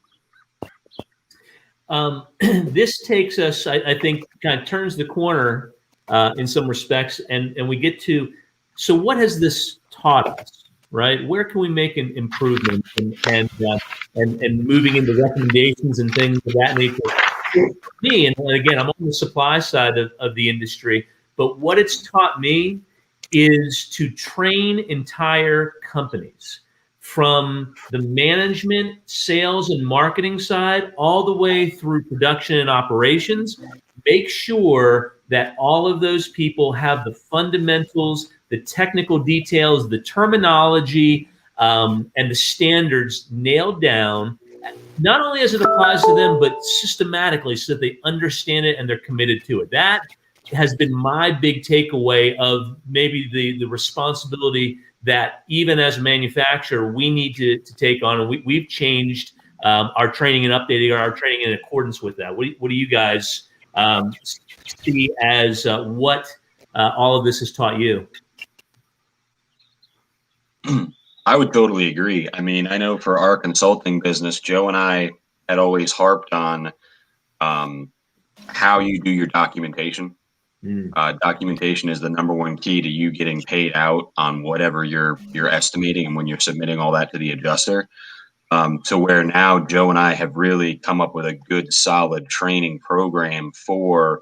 This takes us, I think, kind of turns the corner in some respects, and we get to, so what has this taught us, right? Where can we make an improvement and moving into recommendations and things of that nature? For me, and again, I'm on the supply side of the industry, but what it's taught me is to train entire companies, from the management, sales, and marketing side, all the way through production and operations. Make sure that all of those people have the fundamentals, the technical details, the terminology, and the standards nailed down, not only as it applies to them, but systematically, so that they understand it and they're committed to it. That has been my big takeaway of maybe the responsibility that even as a manufacturer, we need to take on. And we've changed our training and updating our training in accordance with that. What do you guys see as what all of this has taught you? I would totally agree. I mean, I know for our consulting business, Joe and I had always harped on how you do your documentation. Documentation is the #1 key to you getting paid out on whatever you're estimating, and when you're submitting all that to the adjuster. To where now Joe and I have really come up with a good, solid training program for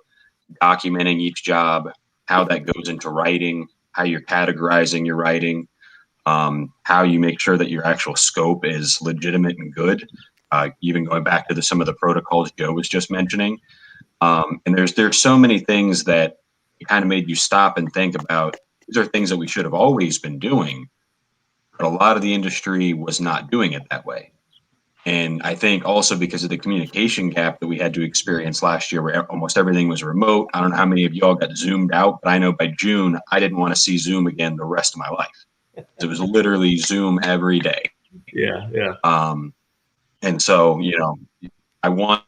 documenting each job, how that goes into writing, how you're categorizing your writing, how you make sure that your actual scope is legitimate and good. Even going back to some of the protocols Joe was just mentioning. And there's so many things that, it kind of made you stop and think about, these are things that we should have always been doing, but a lot of the industry was not doing it that way. And I think also because of the communication gap that we had to experience last year, where almost everything was remote. I don't know how many of y'all got Zoomed out, but I know by June, I didn't want to see Zoom again the rest of my life. It was literally Zoom every day. Yeah, yeah. And so, I wanted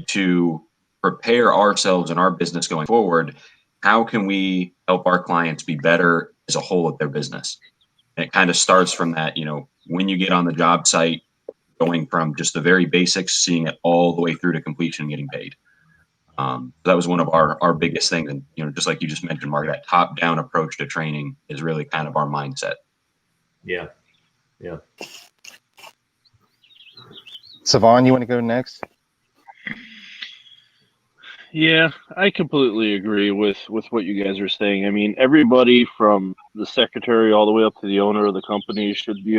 to prepare ourselves and our business going forward. How can we help our clients be better as a whole at their business? And it kind of starts from that, when you get on the job site, going from just the very basics, seeing it all the way through to completion and getting paid. That was one of our biggest things. And, just like you just mentioned, Mark, that top-down approach to training is really kind of our mindset. Yeah. Yeah. Savon, you want to go next? Yeah, I completely agree with what you guys are saying. I mean, everybody from the secretary all the way up to the owner of the company should be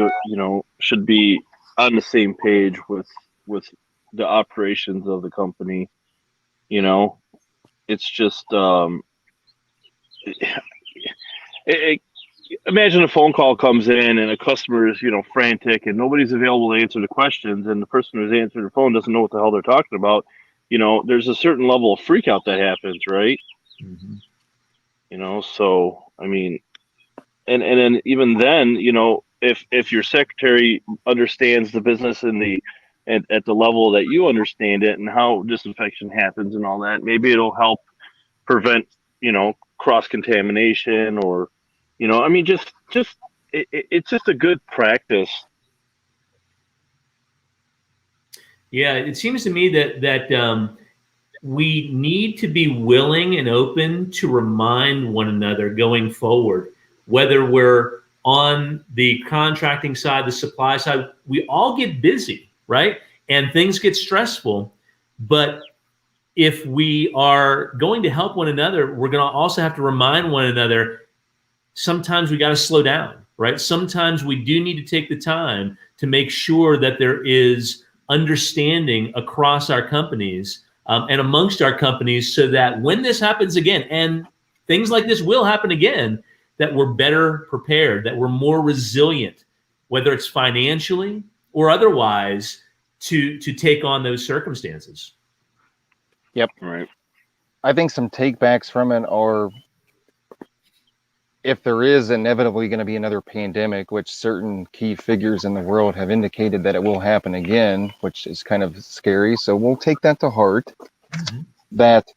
on the same page with the operations of the company. It's just imagine a phone call comes in and a customer is frantic and nobody's available to answer the questions, and the person who's answering the phone doesn't know what the hell they're talking about. There's a certain level of freak out that happens, right? Mm-hmm. So I mean, and then even then, if your secretary understands the business and at the level that you understand it and how disinfection happens and all that, maybe it'll help prevent cross contamination, or I mean, it's just a good practice. Yeah, it seems to me that we need to be willing and open to remind one another going forward, whether we're on the contracting side, the supply side. We all get busy, right? And things get stressful. But if we are going to help one another, we're going to also have to remind one another, sometimes we got to slow down, right? Sometimes we do need to take the time to make sure that there is understanding across our companies and amongst our companies, so that when this happens again, and things like this will happen again, that we're better prepared, that we're more resilient, whether it's financially or otherwise, to take on those circumstances. Yep. Right. I think some takebacks from it are, if there is inevitably going to be another pandemic, which certain key figures in the world have indicated that it will happen again, which is kind of scary. So we'll take that to heart. Mm-hmm. That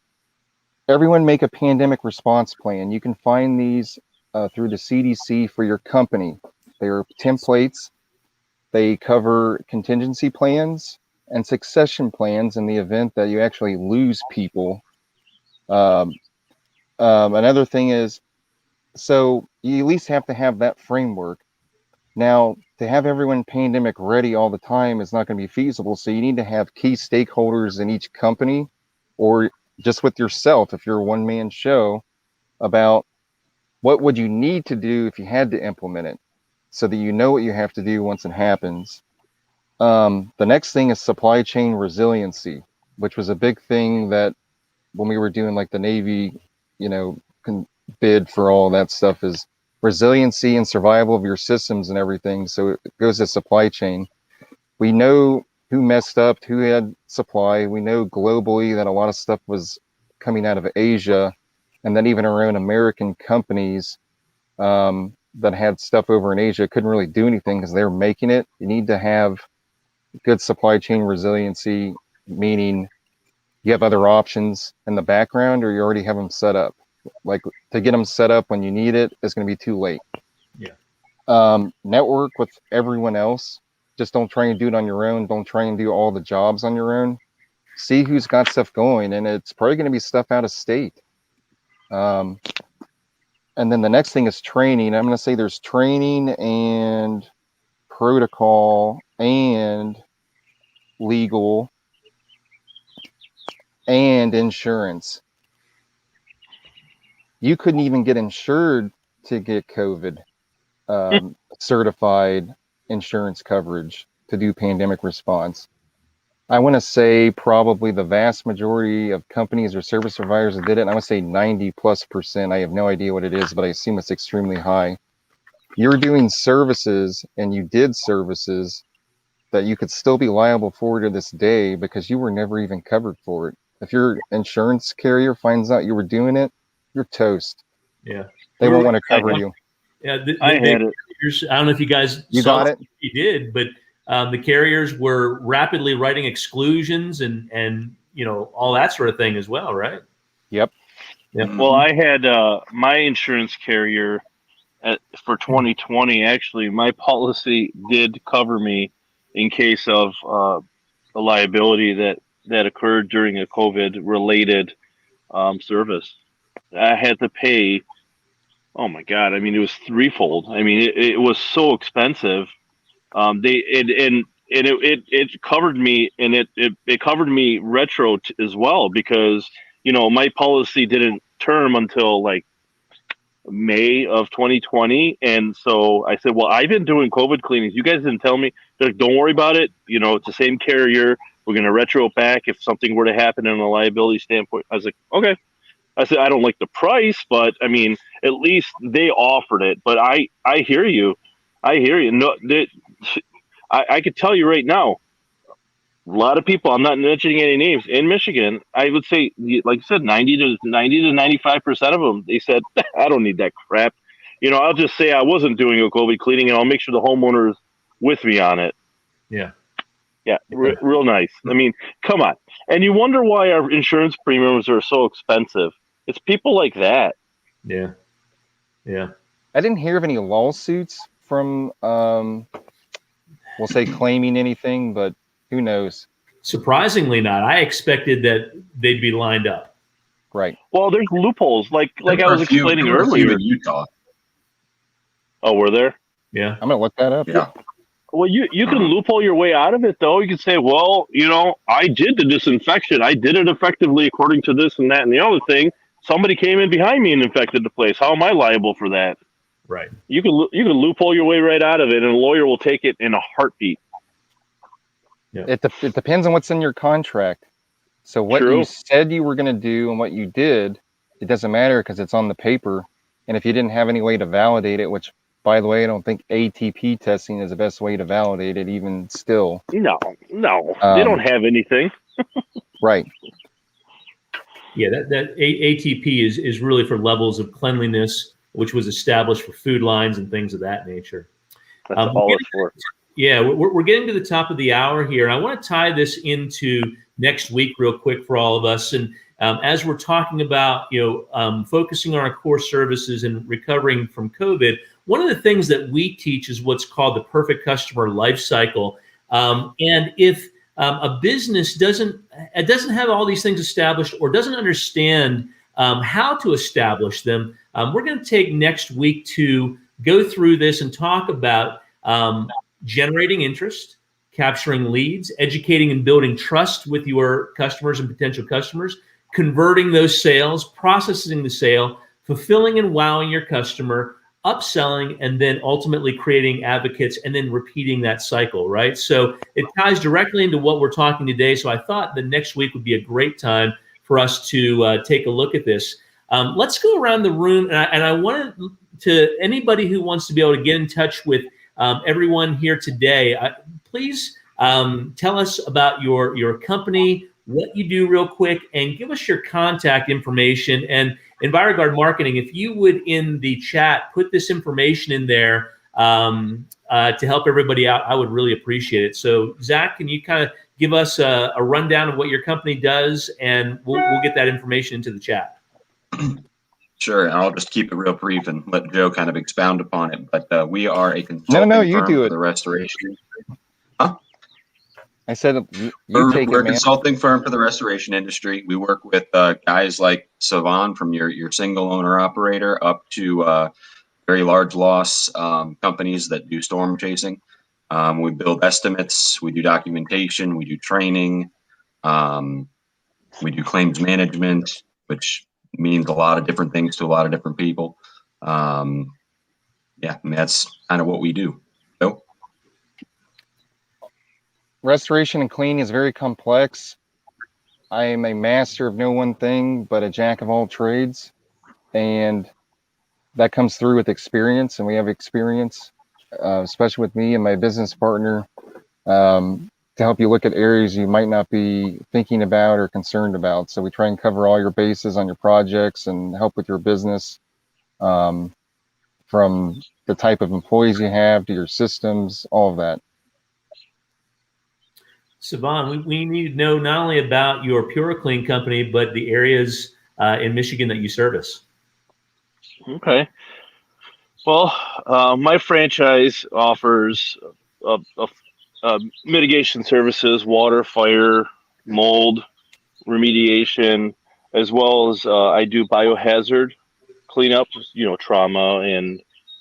everyone make a pandemic response plan. You can find these through the CDC for your company. They are templates. They cover contingency plans and succession plans in the event that you actually lose people. Another thing is, so you at least have to have that framework. Now, to have everyone pandemic ready all the time is not going to be feasible. So you need to have key stakeholders in each company, or just with yourself, if you're a one-man show, about what would you need to do if you had to implement it, so that you know what you have to do once it happens. The next thing is supply chain resiliency, which was a big thing that when we were doing like the Navy, bid for all that stuff, is resiliency and survival of your systems and everything. So it goes to supply chain. We know who messed up, who had supply. We know globally that a lot of stuff was coming out of Asia, and then even our own American companies that had stuff over in Asia couldn't really do anything because they were making it. You need to have good supply chain resiliency, meaning you have other options in the background, or you already have them set up. Like, to get them set up when you need it is going to be too late. Yeah. Network with everyone else. Just don't try and do it on your own. Don't try and do all the jobs on your own. See who's got stuff going, and it's probably going to be stuff out of state. And then the next thing is training. I'm going to say there's training and protocol and legal and insurance. You couldn't even get insured to get COVID certified insurance coverage to do pandemic response. I want to say probably the vast majority of companies or service providers that did it, and I would say 90+%. I have no idea what it is, but I assume it's extremely high. You're doing services, and you did services that you could still be liable for to this day because you were never even covered for it. If your insurance carrier finds out you were doing it, you're toast. Yeah. They won't want to cover you. Yeah, I had it. I don't know if you guys You saw got it? You did, but the carriers were rapidly writing exclusions and all that sort of thing as well, right? Yep. Yeah. Well, I had my insurance carrier for 2020. Actually, my policy did cover me in case of a liability that occurred during a COVID-related service. I had to pay. Oh my God! I mean, it was threefold. I mean, it was so expensive. It covered me, and it covered me retro as well, because my policy didn't term until like May of 2020, and so I said, well, I've been doing COVID cleanings. You guys didn't tell me. They're like, don't worry about it. It's the same carrier. We're going to retro it back if something were to happen in a liability standpoint. I was like, okay. I said, I don't like the price, but I mean, at least they offered it. But I hear you. I hear you. No, I could tell you right now, a lot of people, I'm not mentioning any names, in Michigan, I would say, like I said, 90 to 95% of them, they said, I don't need that crap. I'll just say I wasn't doing a COVID cleaning, and I'll make sure the homeowner's with me on it. Yeah. Yeah, real nice. I mean, come on. And you wonder why our insurance premiums are so expensive. It's people like that. Yeah. Yeah. I didn't hear of any lawsuits from, we'll say, claiming anything, but who knows? Surprisingly not. I expected that they'd be lined up. Right. Well, there's loopholes, like I was explaining earlier. In Utah. Oh, were there? Yeah. I'm going to look that up. Yeah. Well, you can loophole your way out of it, though. You can say, well, I did the disinfection. I did it effectively according to this and that and the other thing. Somebody came in behind me and infected the place. How am I liable for that? Right. You can loophole your way right out of it, and a lawyer will take it in a heartbeat. Yeah. It depends on what's in your contract. So what True. you said you were going to do and what you did, it doesn't matter because it's on the paper. And if you didn't have any way to validate it, which, by the way, I don't think ATP testing is the best way to validate it, even still. No, they don't have anything. Right. Yeah, that ATP is really for levels of cleanliness, which was established for food lines and things of that nature. That's all it's for. Yeah, we're getting to the top of the hour here. And I want to tie this into next week real quick for all of us. And as we're talking about, focusing on our core services and recovering from COVID, one of the things that we teach is what's called the perfect customer life cycle. And if a business doesn't have all these things established or doesn't understand how to establish them, we're going to take next week to go through this and talk about generating interest, capturing leads, educating and building trust with your customers and potential customers, converting those sales, processing the sale, fulfilling and wowing your customer, upselling, and then ultimately creating advocates and then repeating that cycle, right? So it ties directly into what we're talking today. So I thought the next week would be a great time for us to take a look at this. Let's go around the room, and I wanted to anybody who wants to be able to get in touch with everyone here today, please tell us about your company, what you do real quick, and give us your contact information. And Enviroguard Marketing, if you would in the chat put this information in there to help everybody out, I would really appreciate it. So Zach, can you kind of give us a rundown of what your company does, and we'll get that information into the chat. Sure, and I'll just keep it real brief and let Joe kind of expound upon it. But we are a consulting firm for the restoration industry. Huh? I said we're a consulting firm for the restoration industry. We work with guys like Savan from your single owner operator up to very large loss companies that do storm chasing. We build estimates, we do documentation, we do training, we do claims management, which means a lot of different things to a lot of different people. Yeah, I mean, that's kind of what we do. So. restoration and cleaning is very complex. I am a master of no one thing, but a jack of all trades. And that comes through with experience, and we have experience, especially with me and my business partner, to help you look at areas you might not be thinking about or concerned about. So we try and cover all your bases on your projects and help with your business, from the type of employees you have to your systems, all of that. Saban, we need to know not only about your PureClean company, but the areas in Michigan that you service. Okay. Well, my franchise offers mitigation services, water, fire, mold, remediation, as well as I do biohazard cleanup, trauma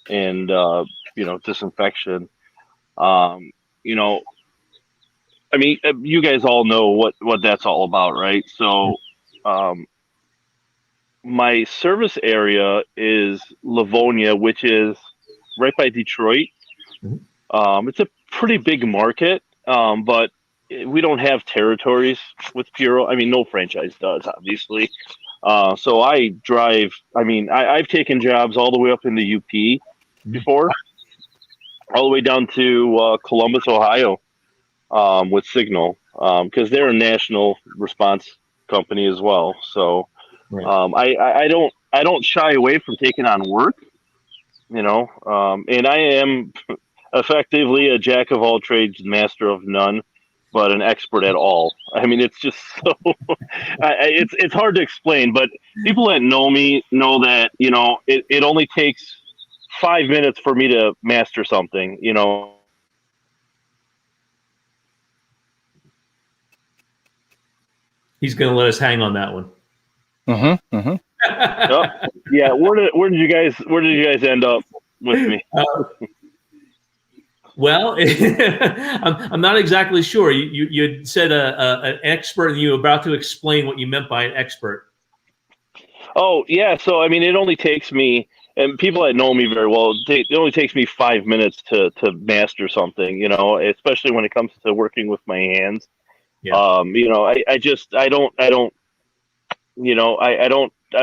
and disinfection. I mean, you guys all know what that's all about, right? So, my service area is Livonia, which is right by Detroit. It's a pretty big market, but we don't have territories with Puro. I mean, no franchise does, obviously. So I drive. I mean, I've taken jobs all the way up in the UP before, all the way down to Columbus, Ohio, with Signal, because they're a national response company as well. So I don't shy away from taking on work, and I am effectively a jack of all trades, master of none, but an expert at all. I mean, it's just so it's hard to explain, but people that know me know that it only takes 5 minutes for me to master something. He's going to let us hang on that one. Yeah. Where did you guys end up with me? Well, I'm not exactly sure. You said an expert, and you were about to explain what you meant by an expert. Oh yeah. So I mean, it only takes me, and people that know me very well, it only takes me 5 minutes to master something. Especially when it comes to working with my hands. Yeah. I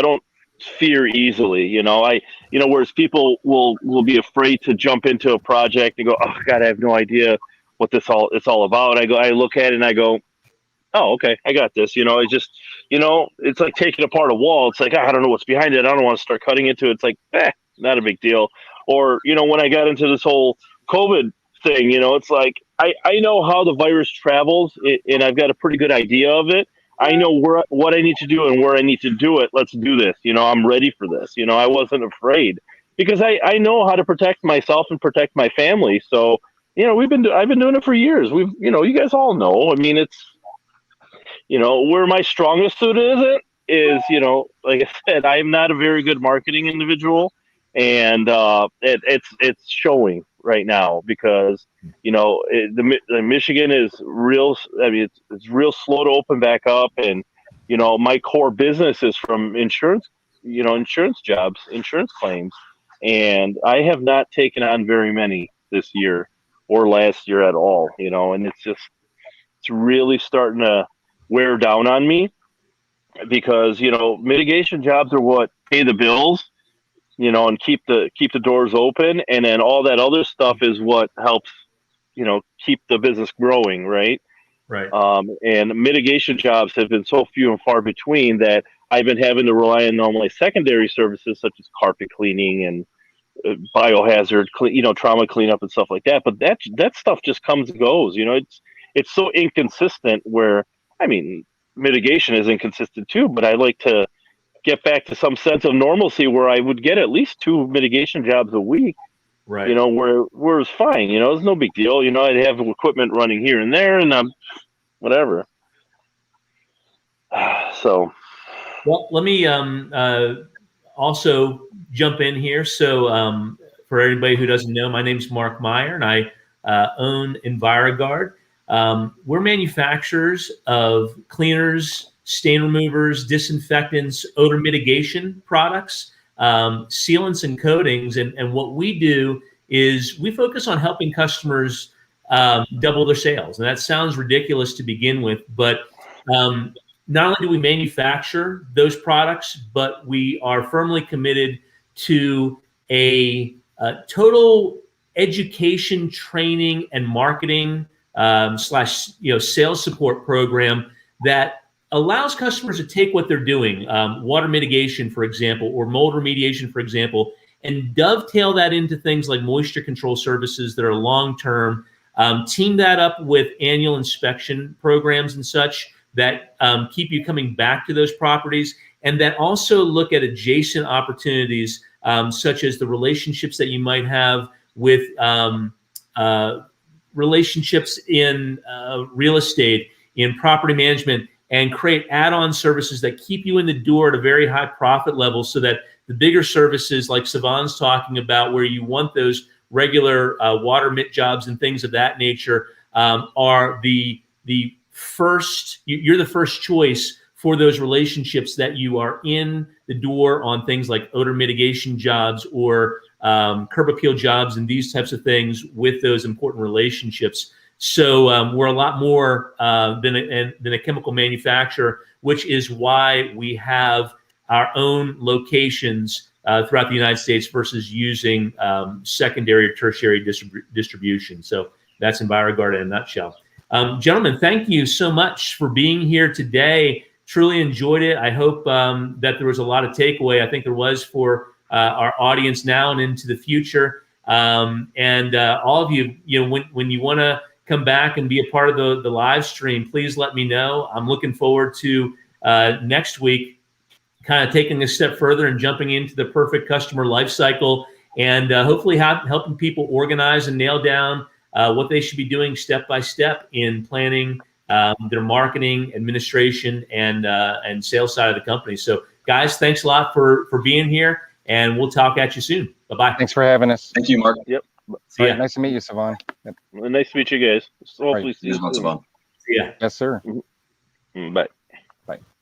don't fear easily. Whereas people will be afraid to jump into a project and go, oh God, I have no idea what it's all about. I look at it and I go, oh, okay, I got this. It's just, it's like taking apart a wall. It's like, I don't know what's behind it. I don't want to start cutting into it. It's like, not a big deal. Or, when I got into this whole COVID thing, it's like, I know how the virus travels, and I've got a pretty good idea of it. I know what I need to do and where I need to do it. Let's do this. I'm ready for this. I wasn't afraid because I know how to protect myself and protect my family. So, I've been doing it for years. You guys all know. I mean, it's, where my strongest suit is, like I said, I'm not a very good marketing individual, and it's showing right now because the Michigan is real. I mean, it's real slow to open back up, and my core business is from insurance, insurance jobs, insurance claims, and I have not taken on very many this year or last year at all. And it's really starting to wear down on me because mitigation jobs are what pay the bills. And keep the doors open, and then all that other stuff is what helps, keep the business growing, right? Right. And mitigation jobs have been so few and far between that I've been having to rely on all my secondary services such as carpet cleaning and biohazard, trauma cleanup and stuff like that. But that stuff just comes and goes. It's so inconsistent. Where I mean, mitigation is inconsistent too, but I like to get back to some sense of normalcy where I would get at least 2 mitigation jobs a week, right? Where it's fine, it's no big deal. I'd have equipment running here and there, and whatever. So, well, let me also jump in here. So, for everybody who doesn't know, my name's Mark Meyer, and I own Enviroguard. We're manufacturers of cleaners, stain removers, disinfectants, odor mitigation products, sealants and coatings. And what we do is we focus on helping customers double their sales. And that sounds ridiculous to begin with, but not only do we manufacture those products, but we are firmly committed to a total education, training, and marketing slash sales support program that allows customers to take what they're doing, water mitigation, for example, or mold remediation, for example, and dovetail that into things like moisture control services that are long-term, team that up with annual inspection programs and such that keep you coming back to those properties, and that also look at adjacent opportunities, such as the relationships that you might have with relationships in real estate, in property management, and create add-on services that keep you in the door at a very high profit level, so that the bigger services like Savon's talking about, where you want those regular water mitt jobs and things of that nature, are the first, you're the first choice for those relationships that you are in the door on things like odor mitigation jobs or curb appeal jobs and these types of things with those important relationships. So we're a lot more than a chemical manufacturer, which is why we have our own locations throughout the United States versus using secondary or tertiary distribution. So that's Enviroguard in a nutshell. Gentlemen, thank you so much for being here today. Truly enjoyed it. I hope that there was a lot of takeaway. I think there was for our audience now and into the future. And all of you, when you want to come back and be a part of the live stream, please let me know. I'm looking forward to next week kind of taking a step further and jumping into the perfect customer life cycle, and hopefully helping people organize and nail down what they should be doing step by step in planning their marketing, administration, and sales side of the company. So guys, thanks a lot for being here, and we'll talk at you soon. Bye-bye. Thanks for having us. Thank you, Mark. Yep. See ya. Right, nice to meet you, Savon. Yep. Nice to meet you guys. Hopefully Right. see you soon. Savon. See ya. Yes, sir. Bye.